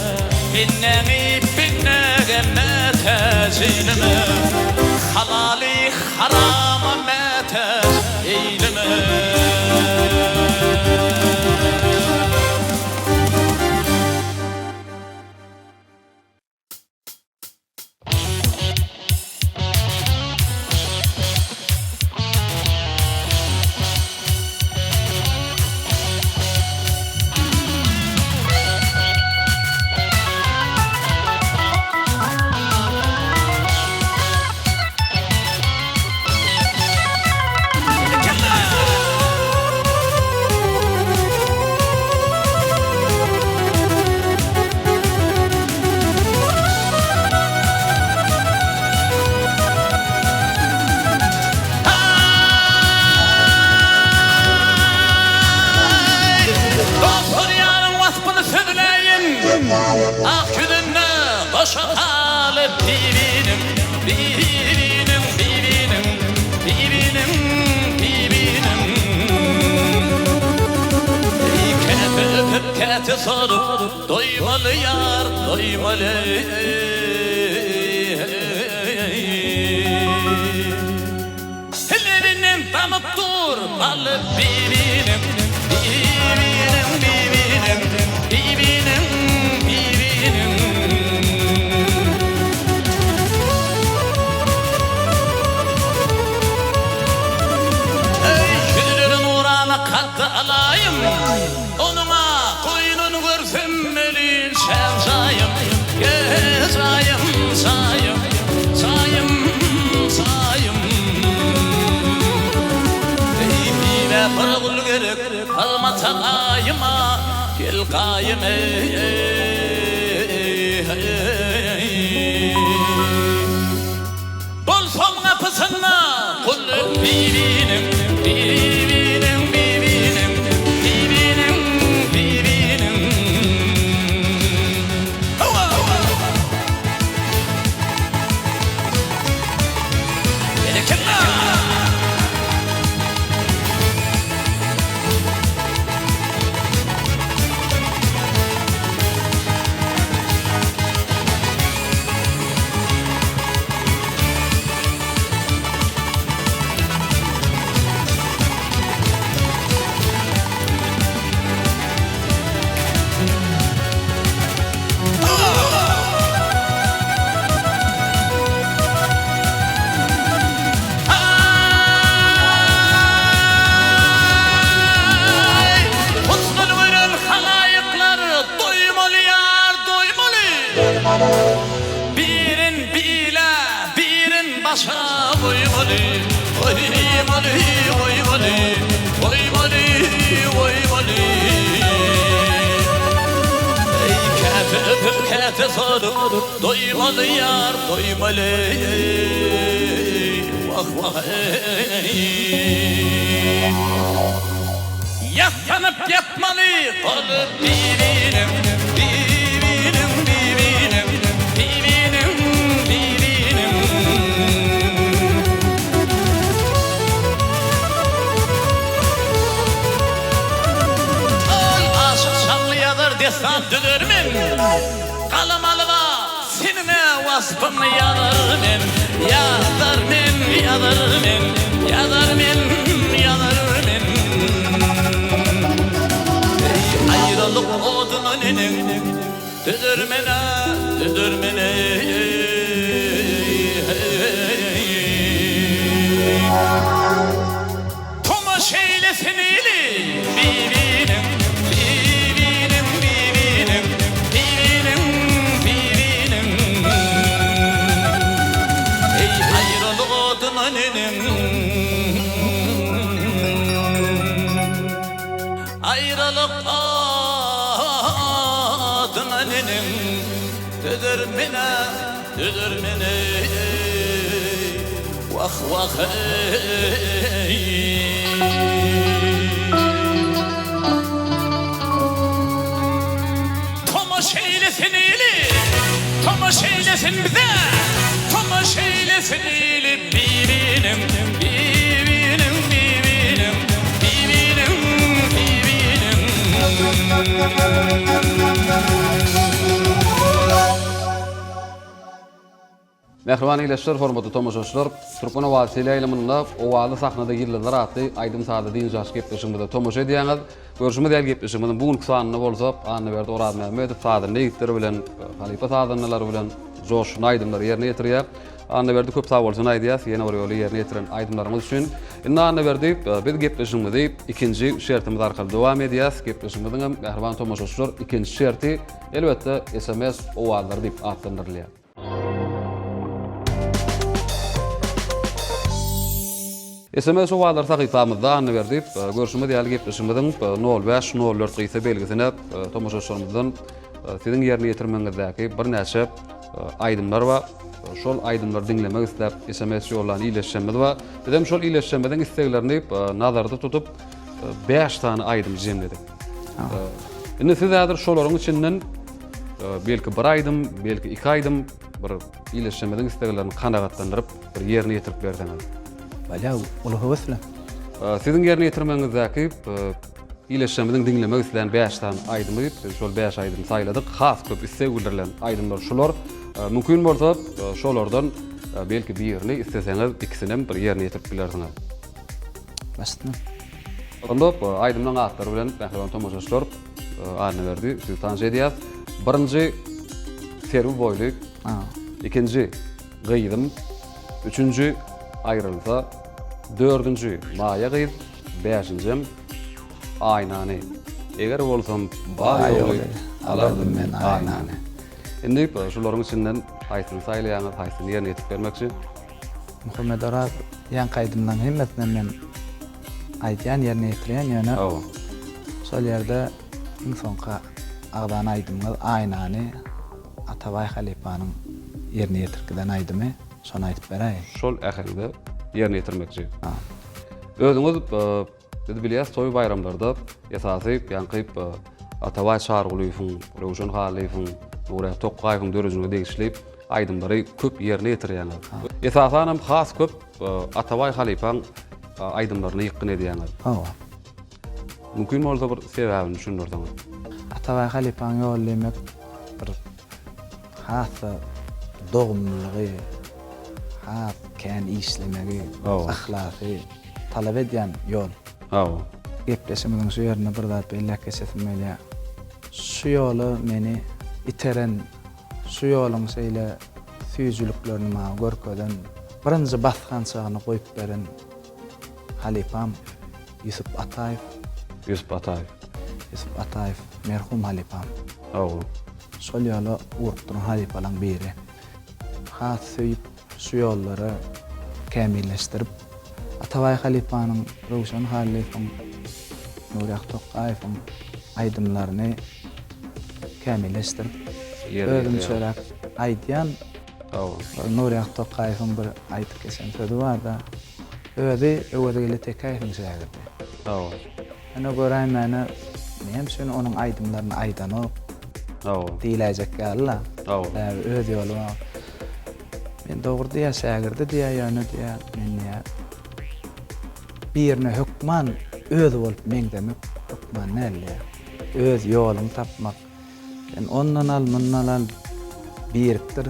binnemi binnege meteç eyleme halali harama meteç eyleme Boşa kalıp divinim, divinim, divinim, divinim, divinim Kete öpüp kete sorup doymalı yar, doymalı Ellerinin damıp dur, alıp divinim, divinim, divinim, divinim, divinim alayım onuma koyunun görsem melin şevzayım gezayım sayım sayım sayım Eybiyle pırgul gerek alma takayıma gel kayım Bol son kapısına kulüp bibinim bibinim mali, oy mali, oy mali, oy mali, oy mali. Ey kete sarı, doymalı yar, doymalı. Vah vah yaslanıp yatmalı, kalıp birbirine. Destan dönürmen kalamalığa seninle vasfım yadarmen yadarmen yadarmen yadarmen yadarmen ayrılık odunun önün dödürmene Tomaş eylesin ili birbirine ayrılık adına nenem dödürmene vah vah Tomaş eylesin ili Tomaş eylesin bize Tomaş eylesin ili birbirine Mehriban ileşler hormatly tomoşaçylar, Türkmen Owasy ýylymynda owaly sahnada ýyllar atly aýdym sady diň ýaş gepleşiginde tomoşa edýäňiz. Görüşme däl gepleşigimiň bugun sanyny bolsa, anny berdi Orad Mehmet sady neýitleri bilen, Halipa sadynylar bilen joşun aýdymlary ýerine ýetirýär. Anny berdi köp sag bolsun aýdýas, ýene bir ýoly ýerine ýetiren aýdymlarymyz üçin. Indi anny berdi, biz gepleşigimizi ikinji şertimiz arkaly dowam edýäs. Gepleşigimiziň mehriban tomoşaçylar ikinji şerti elbetde SMS owalary diýip atlandyrylýar. SMS owalar sahypamyzda anny berdi. Görüşme diýäl gepleşigimiziň 0504 gysy belgisine tomoşaçylarymyzdan siziň ýerine ýetirmeňizdäki bir näçe aýdymlar bar. Şol aýdymlary dinlemek isläp SMS ýollan ileşýänmiz bar. Bizem şol ileşýänmeden isteklerini nazarda tutup 5 tane aýdym jemledik. Indi siz häzir şolaryň içinden belki bir aýdym, belki 2 aýdym bir ileşýänmeden isteklerini kanagatlandyryp bir ýerine ýetirip berdiňiz. Bala ulu howasla. Siziň ýerine ýetirmeňizdäki ileşýänmeden dinlemek isleýän 5 tane aýdymy, şol 5 aýdymy saýladyk. Has köp istek bildirilen aýdymlar şolar. Mümkin bolsa şolardan belki birini isteseňiz ikisini bir ýerine ýetirip bilersiňiz. Başdyň. Onda aýdymlaryň atlary bilen mehriban tomoşaçylar anny berdi. Siz tanış edýäs. Birinji Serbi boýly, ikinji Gyýdym, üçüncü ayrılsa, dördüncü Maya Gyýd, beşinci Aýnany. Eger bolsam baýoly alardym men Aýnany. Indi şolaryň içinden haýsyny saýlaýaňyz, haýsyny ýerine ýetip bermekçi. Muhammed Orad ýan gaýdymdan hemmetinden men aýdýan ýerine ýetirýän ýöne. Şol ýerde iň soňka agdan aýdymyz Aýnany Atabay Halipanyň ýerine ýetirgiden aýdymy, şonu aýdyp beräýin. Şol ähirde ýerine ýetirmekçi. Özüňiz dedi bilýäs toý bayramlarda esasy ýankyp Atabay çargylygyň, Rewşen Haliýewiň, Nura Tokaýewiň dörejiňe degişlip aýdymlary köp ýerine ýetirýänler. Esasanam has köp Atabay Haliýewiň aýdymlaryny ýykyn edýänler. Mümkin bolsa bir sebäbini düşündirdiňiz. Atabay Haliýewiň ýollemek bir hasa dogmlygy, has kän işlemegi, ahlaky talap edýän ýol. Gepleşimiň şu ýerine bir zat belläk geçetmeli. Şu ýoly meni iteren, şu ýolyň şeýle süýjülüklerini maňa görkeden birinji basgançygyny goýup beren Halipam Yusuf Ataýew merhum Halipam. Şol ýoly urupdyr Halipalaň biri. Has süýüp şu ýollary kämilleşdirip Atabay Halifanyň, Rowşan Halifanyň, Nuriýat Tokaýewiň aýdymlaryny kämilleşdirip özüm söýläp aýdýan Nuriýat Tokaýewiň bir aýdyp geçen sözi bar da özi öwrüli tekäýiň şäherdi. Ana göräň meni men şonu onuň aýdymlaryny aýdanyp diýiläjek galla. Öz ýolu men dogry diýä şäherdi diýä ýöne diýä men ýa birine hukman öz bolup meňdemek hukman näle öz ýoluny tapmak yani ondan al mundan al birikdir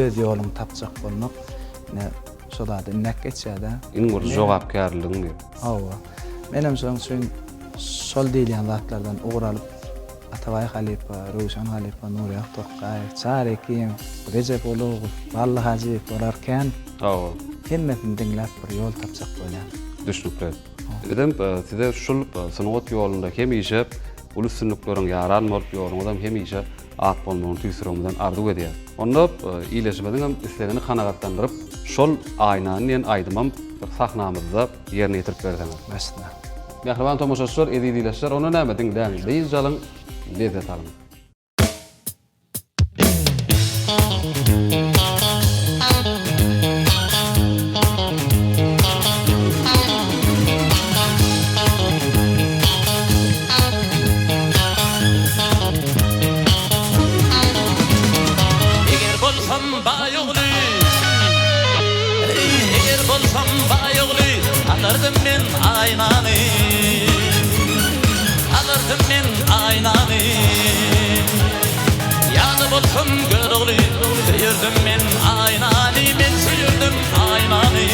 öz ýoluny tapjak bolmak ne şolada näk geçýär in bir jogapkärligiň menem soň sol diýilýän zatlardan uğralyp Atabay Halipa, Rowşan Halipa, Nuriýat Tokaýew, Çarekim, Recep Uluğ, Balla Hacı bolarken hemmesini diňläp bir ýol tapjak bolýar. Düşnükler. Edem size şul sanat ýolunda hemişe ulus-sünnükleriň ýaran bolup ýolundan hemişe at bolmagyny tüýsürümden arzu edýär. Onda iýleşmediň hem islegini kanagatlandyryp şol aýnany aýdymam bir sahnamyzda ýerine ýetirip berdiňiz. Mesela. Mehriban tomoşaçylar, edýdileşler, onu näme diňdäň? Beýiz jalyň lezzet alyň. Eger bolsam baýogly, eger bolsam baýogly, alırdım men aýnany, alırdım men aýnany. Ýaly bolsam görogly, söýürdim men aýnany, men söýürdim aýnany.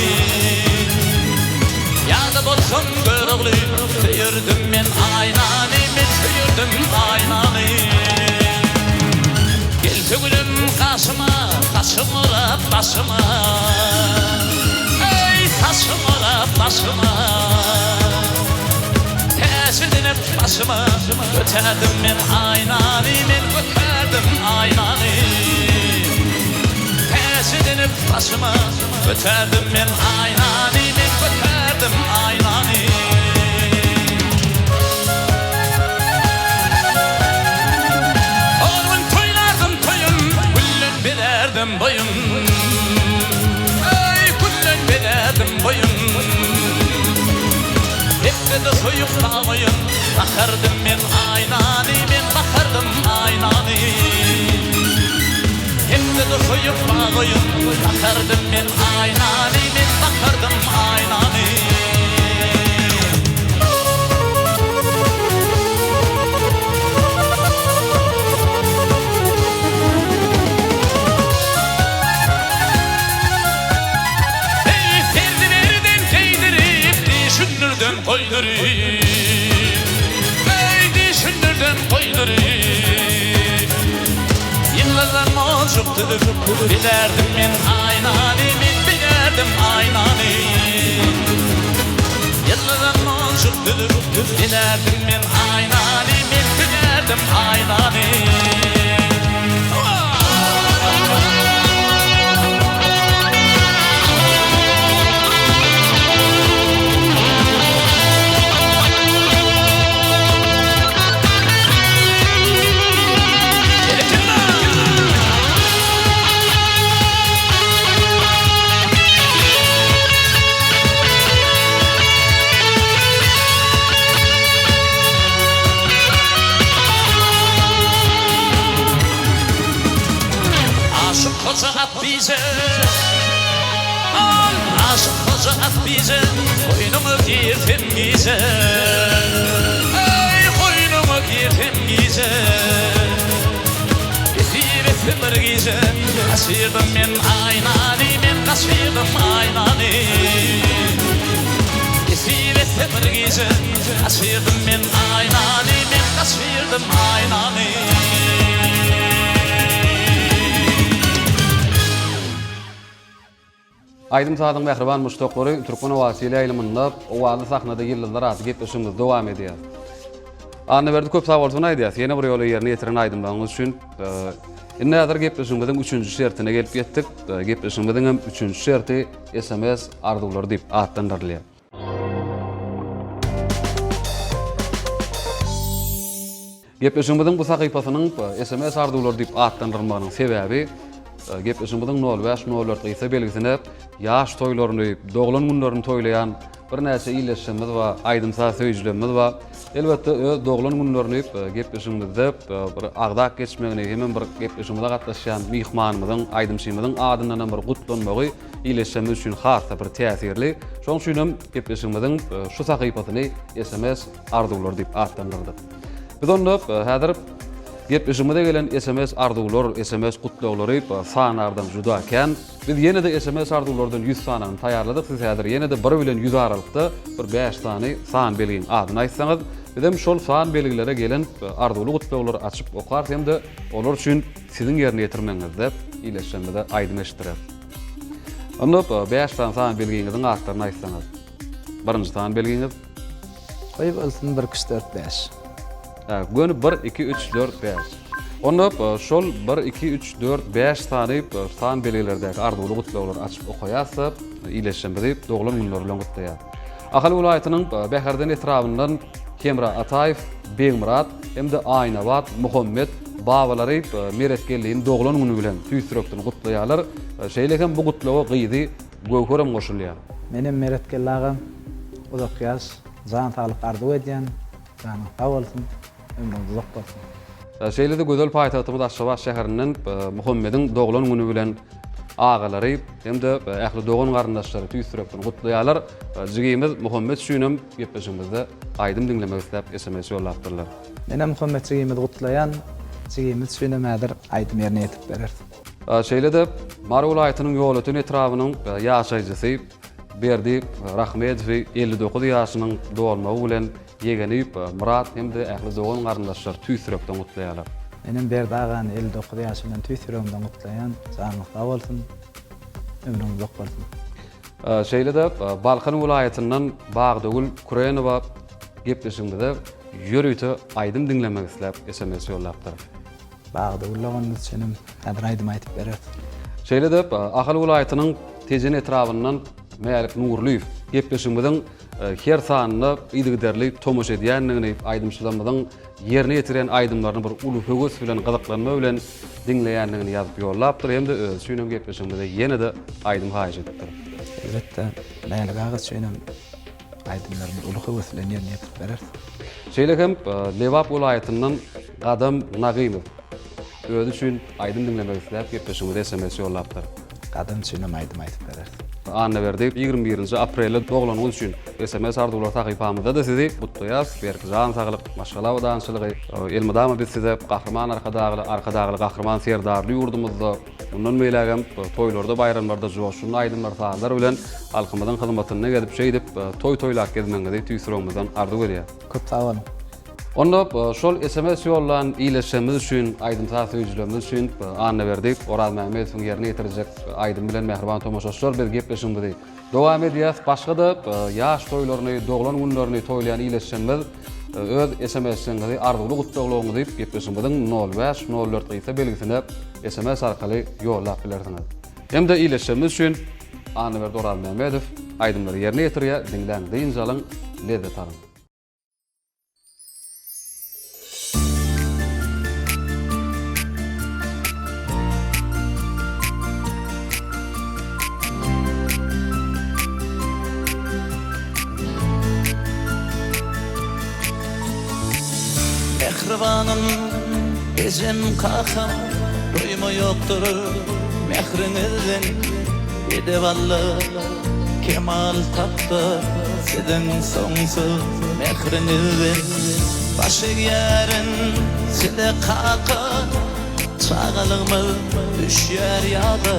Ýaly bolsam görogly, söýürdim men aýnany, men söýürdim aýnany. Gelse gülüm kaşıma, kaşıma rap başıma. Ey kaşıma rap başıma. Tesirdinip başıma, göterdim men aýnany, men göterdim aýnany. Tesirdinip başıma, göterdim men aýnany, men göterdim aýnany. Bilerdim boyun, ey kullen bilerdim boyun. Hepde de soyup bağlayın, bakardım men aýnany, men bakardım aýnany. Hepde de soyup bağlayın, bakardım men aýnany, men bakardım aýnany. Düşünürden koyları, ey düşünürden koyları. Yıllardan mağcuptur, bilerdim men aýnany, men bilerdim aýnany. Yıllardan mağcuptur, bilerdim men aýnany, men bilerdim aýnany. Koca at bize, aşık koca at bize, koynumu girdim gize, ey koynumu girdim gize. Bitti bir gize, kasirdim men aýnany, men kasirdim aýnany. Bitti bir gize, kasirdim men aýnany, men kasirdim aýnany. Aydym sadyň mehriban muştoklary Türkmen wasile ýylymynda owaly sahnada ýyllar aty geçişimiz dowam edýär. Anna berdi köp sag bolsun aýdýas. Ýene bir ýola ýerine ýetiren aýdymlaryňyz üçin näder gepleşigimiziň 3-nji şertine gelip ýetdik. Gepleşigimiziň hem 3-nji şerti SMS arzuwlary diýip atlandyrylýar. Gepleşigimiziň bu sahypasynyň SMS arzuwlary diýip atlandyrylmagynyň sebäbi gepleşigimiziň 05-04 ýysa belgisine ýaş toýlaryny, doglan günlerini toýlayan bir näçe iýleşmemiz we aýdymsa söýjülerimiz we elbetde doglan günlerini gepleşigimizde bir agdak geçmegini hemen bir gepleşigimizde gatnaşýan mihmanymyzyň, aýdymçymyzyň adyndan bir gutlanmagy iýleşmemiz üçin hassa bir täsirli. Şoň üçin hem gepleşigimiziň şu sahypasyny SMS arzuwlary diýip atlandyrdyk. Biz onda häzir gepleşigimizde gelen SMS arzuwlar, SMS gutlaglary sanardan juda eken, biz ýene de SMS arzuwlardan 100 sanany taýýarladyk. Siz häzir ýene de 1 bilen 100 aralykda bir 5 sany san belgiň adyny aýtsaňyz, biz hem şol san belgilere gelen arzuwly gutlaglary açyp okar hem de olar üçin siziň ýerine ýetirmeňizde iýleşmede aýdym eşitdirer. Onda 5 san belgiňiziň atlaryny aýtsaňyz. Birinji san belgiňiz Goýup bolsun 1 2 4 5. Gönü 1 2 3 4 5. Onda şol 1 2 3 4 5 sany san belgilerdäki arzuwly gutlaglary açyp okaýarsa, iýleşmede doglan günleri bilen gutlaýar. Ahali vilayatynyň Bäherden etrabyndan Kemra Ataýew, Begmurat hemde Aýnawat, Muhammed babalary meretgelliğin doglan günü bilen tüýsürekden gutlaýarlar. Şeýlekem bu gutlagy gyýdy göwherem goşulýar. Menem meretgellägim uzak ýaş, jan sağlyk arzuw edýän, janyň sag bolsun, ömrüň uzak bolsun. Şeýlede gözel paýtagtymyz Aşgabat şäherinden Muhammediň doglan günü bilen agalary hemde ähli dogan garyndaşlary tüýsürekden gutlaýarlar. Jigimiz Muhammed şünem gepleşigimizde aýdym dinlemek isläp SMS ýollapdyrlar. Menem Muhammed jigimiz gutlaýan, jigimiz şünemädir aýdym ýerine ýetip berer. Şeýlede Mara vilayatynyň ýolatyn etrabynyň ýaşaýjysy Berdi Rahmedow 59 ýaşynyň dolmagy bilen ýegenip Murat hemde ähli dogan garyndaşlar tüýsürekden gutlaýarlar. Menem Berdi agan 59 ýaşy bilen tüýsürekden gutlaýan, janyň sag bolsun, ömrüň uzak bolsun. Şeýlede Balkan vilayatyndan Bagdagul Kurenowa gepleşigimizde ýörüýte aýdym dinlemek isläp SMS ýollapdyr. Bagdagul ýolagynda şenem häzir aýdym aýtyp berer. Şeýlede Ahal vilayatynyň Tejen etrabyndan Mälik Nurlyýew gepleşigimiziň her sanyny ýygyderli tomuş edýänligini aýdymçylarymyzyň ýerine ýetiren aýdymlaryny bir uly höwes bilen gyzyklanma bilen dinleýänligini ýazyp ýollapdyr. Hemde öz şünem gepleşigimizde ýene de aýdym haýyş edipdir. Elbetde Mälik agy şenem aýdymlaryny uly höwes bilen ýerine ýetip berer. Şeýlekem Lewap vilayatyndan Gadam Nagymow özü üçin aýdym dinlemek isläp gepleşigimizde SMS ýollapdyr. Gadam şenem aýdym aýtyp berer. Anna berdi 21-nji aprelde doglanýan üçin SMS arzuwlar sahypamyzda da sizi gutlaýar. Berki jan saglyk, maşgala dançylygy, elmydama biz size gahrman arkadagly gahrman serdarly ýurdumyzda ondan meýlegem toýlarda, bayramlarda joşun aýdymlar saýlar bilen halkymyzyň hyzmatyna gelip şeýdip toýlak gezmeňizi tüýsüregimizden arzuw edýär. Köp sag bolun. Onda şol SMS ýollan iýleşmemiz üçin, aýdymsa söýjülerimiz üçin Anna berdik. Oraz Mähmedowyň ýerine ýetirjek aýdym bilen mehriban tomoşaçylar biz gepleşigimizde dowam edýär. Başga da ýaş toýlaryny, doglan günlerini toýlayan iýleşmemiz öz SMS-ňizi arzuwly gutlagyňyzy diýip gepleşigimizden 05-04 ýysa belgisine SMS arkaly ýollap bilersiňiz. Hemde iýleşmemiz üçin Anna berdi Oraz Mähmedow aýdymlary ýerine ýetirýär. Dinlen diýinjalyň lezzet alyn. Mehribanım, gecem kakam, doyma yoktur mehrinizden. Edevallı kemal taptı, sizin sonsuz mehrinizden. Başı yerin size kakam, çağalığımız düşer yadı.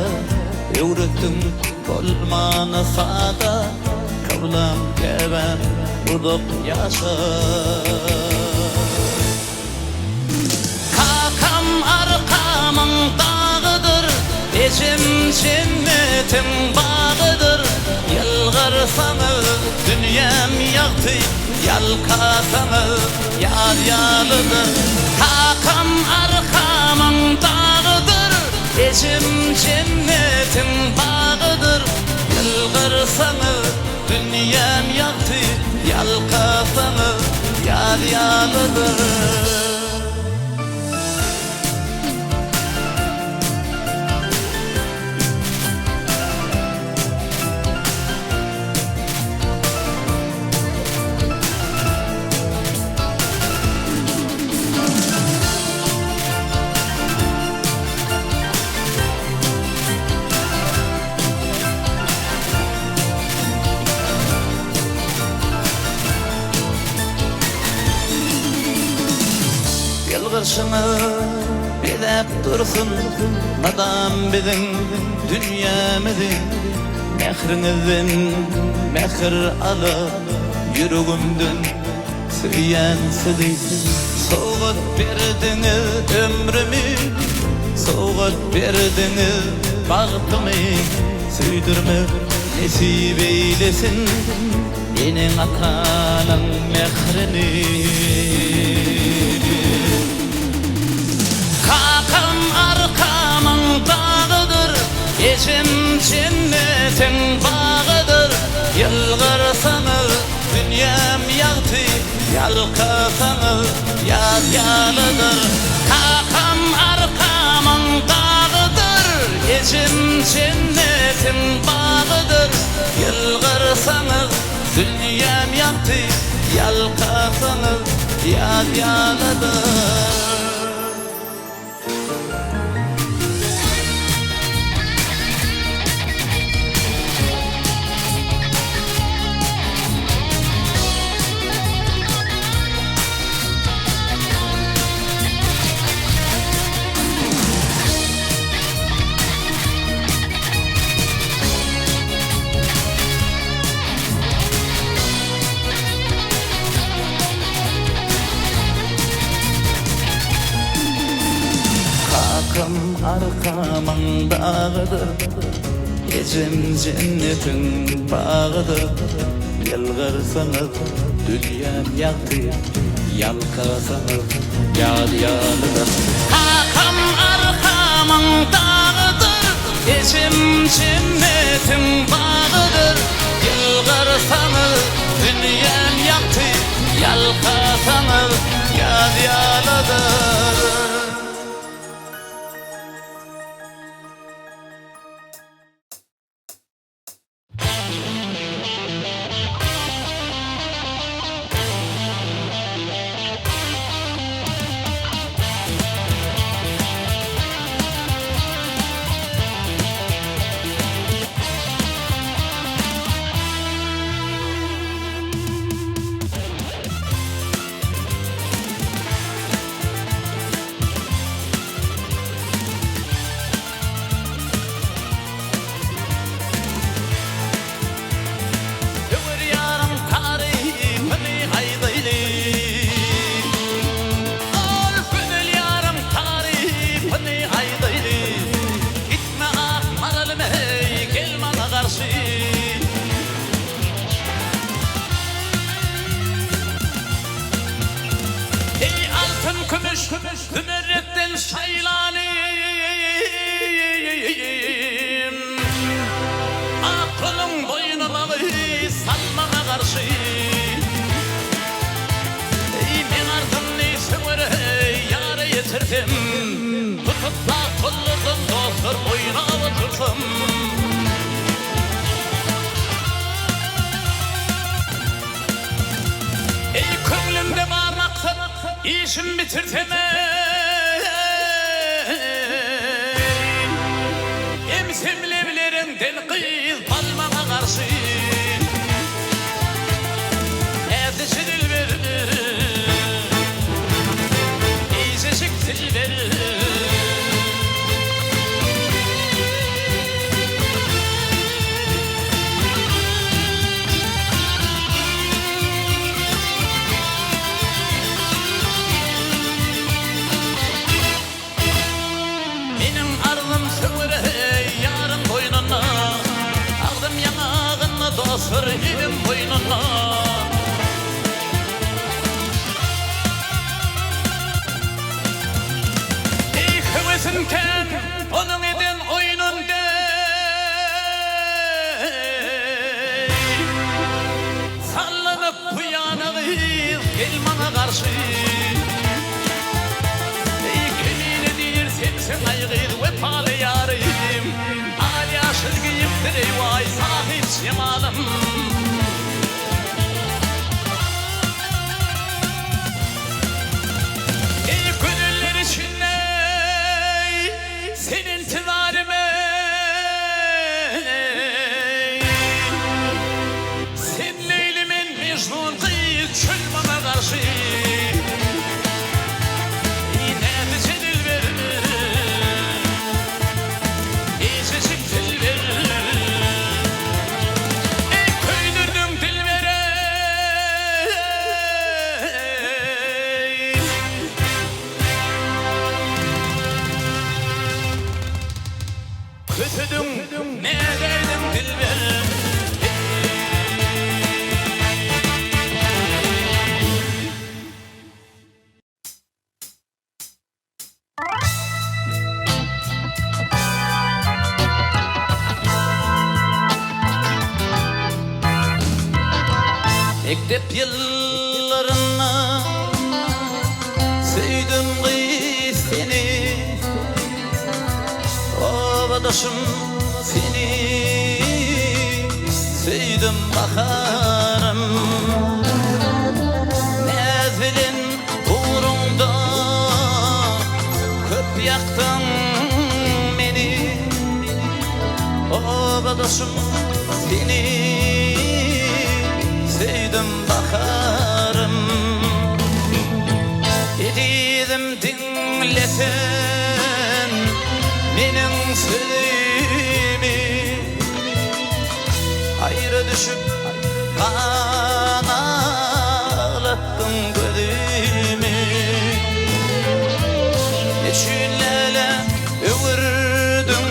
Yürektim bolmanı sada, kavlam geben udup yaşar. Dağıdır, eşim cemmetim bağıdır. Yılgır Yılgırsanız dünyam yaktı Yalkasanız yar yalıdır Hakam arkamın dağıdır Eşim cennetin bağıdır Yılgırsanız dünyam yaktı Yalkasanız yar yalıdır Yılgırşını bilep dursun Madam bizim dünyamızın Mehrinizden mehir alıp Yüreğimden süyen sizi Soğut verdiniz ömrümü Soğut verdiniz bahtımı Süydürme nesip eylesin Enin atanın mehrini Kakam arkamın dağıdır Eşim cennetin bağıdır Yılgırsanız dünyam yaktı Yalkasanız yar yalıdır Kakam arkamın dağıdır Eşim cennetin bağıdır Yılgırsanız dünyam yaktı Yalkasanız yar yalıdır Arkamın dağıdır Gecem cennetin bağıdır Yılgırsanız dünyam yaktı Yalkasanız yar yalıdır Hakam arkamın dağıdır Gecem cennetin bağıdır Yılgırsanız dünyam yaktı Yalkasanız yar yalıdır Zümretten saylanım Aklım boynuma salmana karşı Men ardını sömür yâre yetirdim Tutup da kolladım dostlar boyuna oturdım Könglimde var maksat işim bitirdim Emsimlevlerimden kıyız balmana karşı Evdişi dil verir İyicecik dil verir karşı Kimin edir sensin aygır vefalı yarim Ali aşır giyiptir vay sahip cemalım Gönüller içinde senin tivarime Sen Leylimin Mecnun kıyık çöl bana karşı Netice dil verir İçecek dil verir Köydürdüm dil verir Kötüdüm ne derdim dilber Mektep yıllarına sevdim kız seni Ovadaşım seni sevdim bakarım Nezilin uğrunda köp yaktın beni Ovadaşım seni sevdim bakarım Dedim dinlesen benim sözümü Ayrı düşüp ağlattın gözümü Neçünlere öğürdün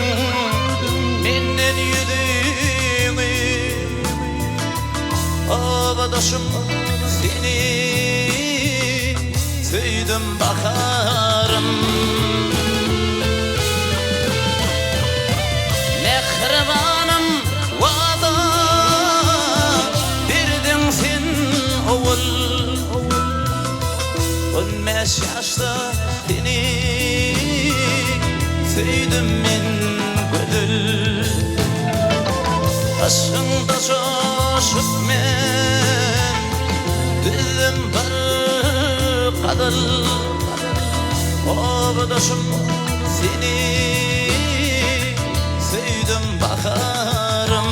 benden yüzümü Ovadaşım seni sevdim bakarım Mehribanım vada verdin sen oğul Ölmez yaşta seni sevdim men gödül Aşkında coşup men Dildim bir kadıl Ovadaşım seni sevdim bakarım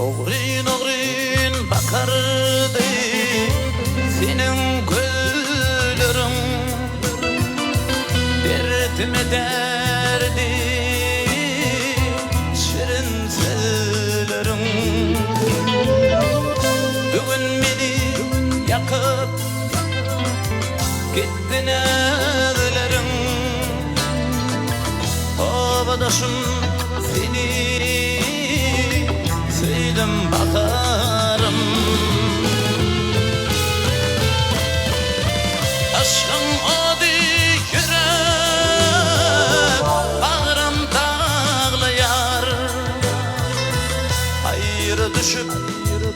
Oğrin oğrin bakardı senin güllerin Derdime derdi şirin sözlerin Bugün beni yakıp gittin evlerin Ovadaşım seni sevdim bakarım Aşkın adı yürek bağrım dağlayar Ayrı düşüp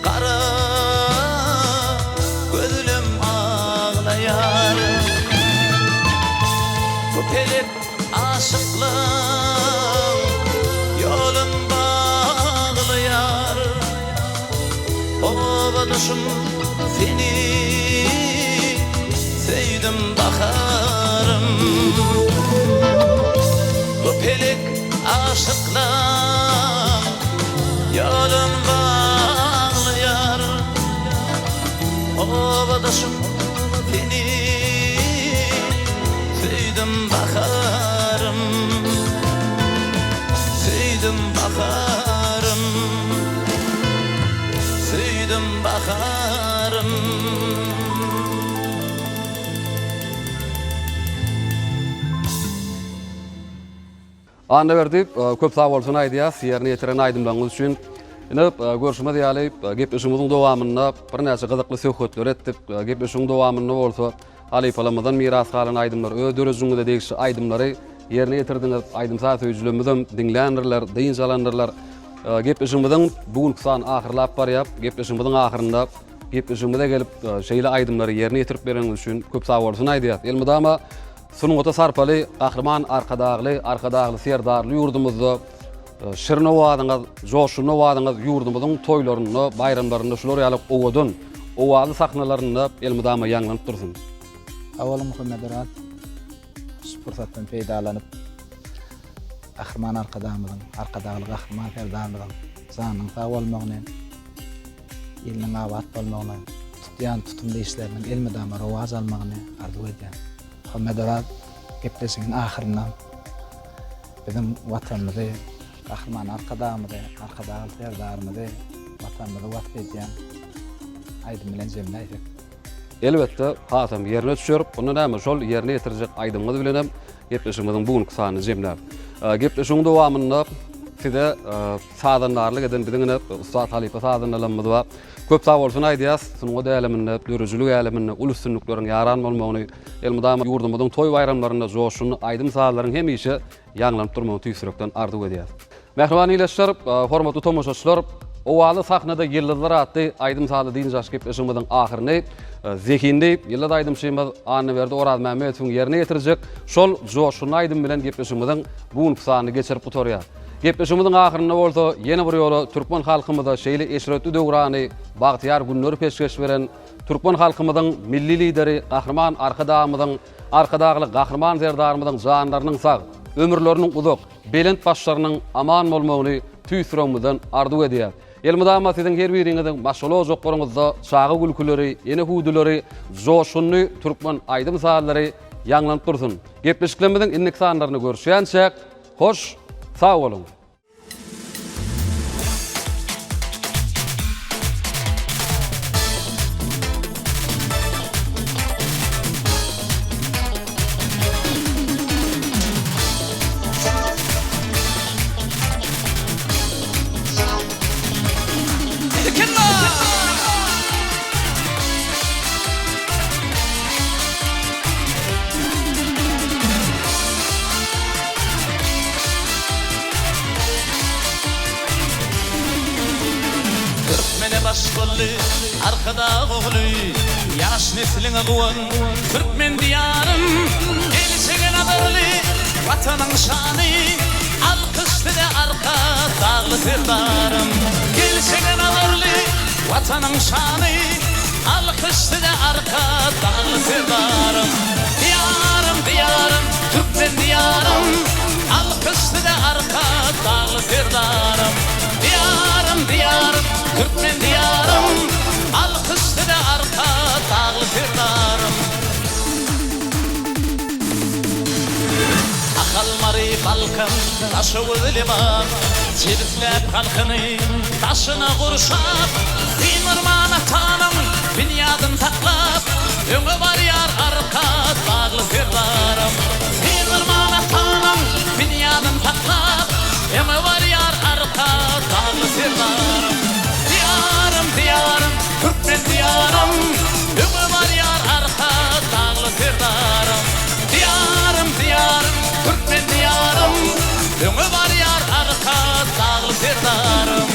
kara gözüm ağlayar Bu pelek aşıklar yolun bağlayar Ovadaşım seni sevdim bakarım Bu pelek aşıklar yolun bağlayar Ovadaşım seni sevdim bakarım Sevdim bakarım Anda berdi köp sağ bolsun aýdýas, ýerine ýetiren aýdymlaryňyz üçin. Ine görüşme diýäli gepleşigimiziň dowamynda bir näçe gyzykly söhbetler etdik. Gepleşigiň dowamynda bolsa Ali Palamydan miras galan aýdymlar, öz döreziňizde degişi aýdymlary ýerine ýetirdiňiz. Aýdym saat öýjülemizden dinlänirler, diýinjalanyrlar. Gepleşigimiziň bugünkü sany ahyrlap barýar. Gepleşigimiziň ahyrynda gepleşigimizde gelip şeýle aýdymlary ýerine ýetirip bereniň üçin köp sağ bolsun aýdýas. Elmydama Sunugota sarpaly, Gahrman arkadagly serdarly ýurdumyzda şirne wadyňyz, joşuny wadyňyz ýurdumyzyň toýlaryny, bayramlaryny şular ýaly owadyn, owady sahnalaryny elmydama ýanglanyp dursun. Awal Muhammed Arat spurtatdan peýdalanyp Gahrman arkadagly Gahrman serdarlygyň zanyň sag bolmagyny, eliniň awat bolmagyny, tutýan tutumly işleriniň elmydama rowaz almagyny arzu edýär. Muhammed Arat gepleşigiň ahyryndan bizim watanymyzy, Gahrman arkadagly serdarymyzy, watanymyzy wat edýän aýdym bilen jemleýdik. Elbetde hasam ýerine düşür, bunu näme şol ýerine ýetirjek aýdymyz bilenem gepleşigimiziň bugünkü sany jemler. Gepleşigiň dowamynda size sadanlarlyk eden biziňe Ustad Halifa sadanlarymyz bar. Köp sağ bolsun aýdýas, sunuňa däleminde, dörejilik äleminde, ulus sünnükleriň ýaran bolmagyny, elmydama ýurdumyzyň toý bayramlarynda joşuny, aýdym saatlaryň hemişe ýanglanyp durmagy tüýsürekden arzu edýär. Mehriban ileşler, hormatly tomoşaçylar, owaly sahnada ýyllar atdy aýdym saatly diýinjaş gepleşigimiziň ahyryny zehinde ýyllar aýdym şeýmez anny berdi Oraz Mämmedowyň ýerine ýetirjek. Şol joşuny aýdym bilen gepleşigimiziň bugünkü sany geçirip gutorýar. Gepleşigimiziň ahyrynda bolsa ýene bir ýola türkmen halkymyza şeýle eşretli döwrany bagtyar günleri peşkeş beren türkmen halkymyzyň milli lideri Gahrman arkadagly Gahrman serdarymyzyň janlarynyň sag, ömürleriniň uzak, belent başlarynyň aman bolmagyny tüýsüregimizden arzu edýär. Elmydama siziň her biriňiziň maşgula joklarynızda çağı gülküleri, ene huduları, joşuny türkmen aýdym saatlary ýanglanyp dursun. Gepleşiklerimiziň innik sanlaryny görüşýänçek, hoş, sağ olun. Başkolly arkada ogly ýaş nesliňe gowan türkmen diýarym gelişegen adyrly watanyň şany alkışlyda arka dagly serdarym gelişegen adyrly watanyň şany alkışlyda arka dagly serdarym diýarym türkmen diýarym alkışlyda arka dagly serdarym diýarym türkmen diýarym alkışlyda arka dagly serdarym akalmary balkan taşywy liman çelifläp halkyny taşyna gurşap Bimirman atanam dünýadan taklap öňe barýar arka dagly serdarym Bimirman atanam dünýadan taklap öňe barýar arka dagly serdarym diýarym türkmen diýarym öňe barýar arka dagly serdarym diýarym türkmen diýarym öňe barýar arka dagly serdarym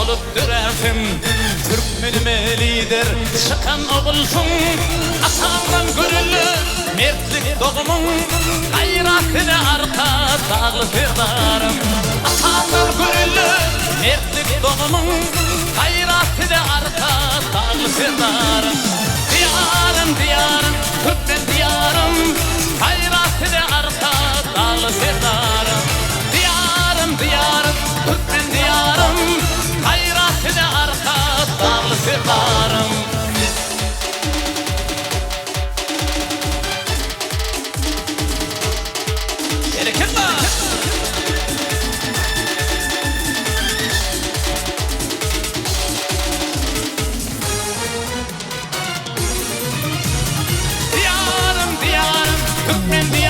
olup dörerim türkmenime lider çıkan oğulsun atamdan gönüllü mertlik doğumun gayratine arka dağlı serdarım atamdan gönüllü mertlik doğumun gayratine arka dağlı serdarım diýarym türkmen diýarym gayratine arka dağlı serdarım Türkmen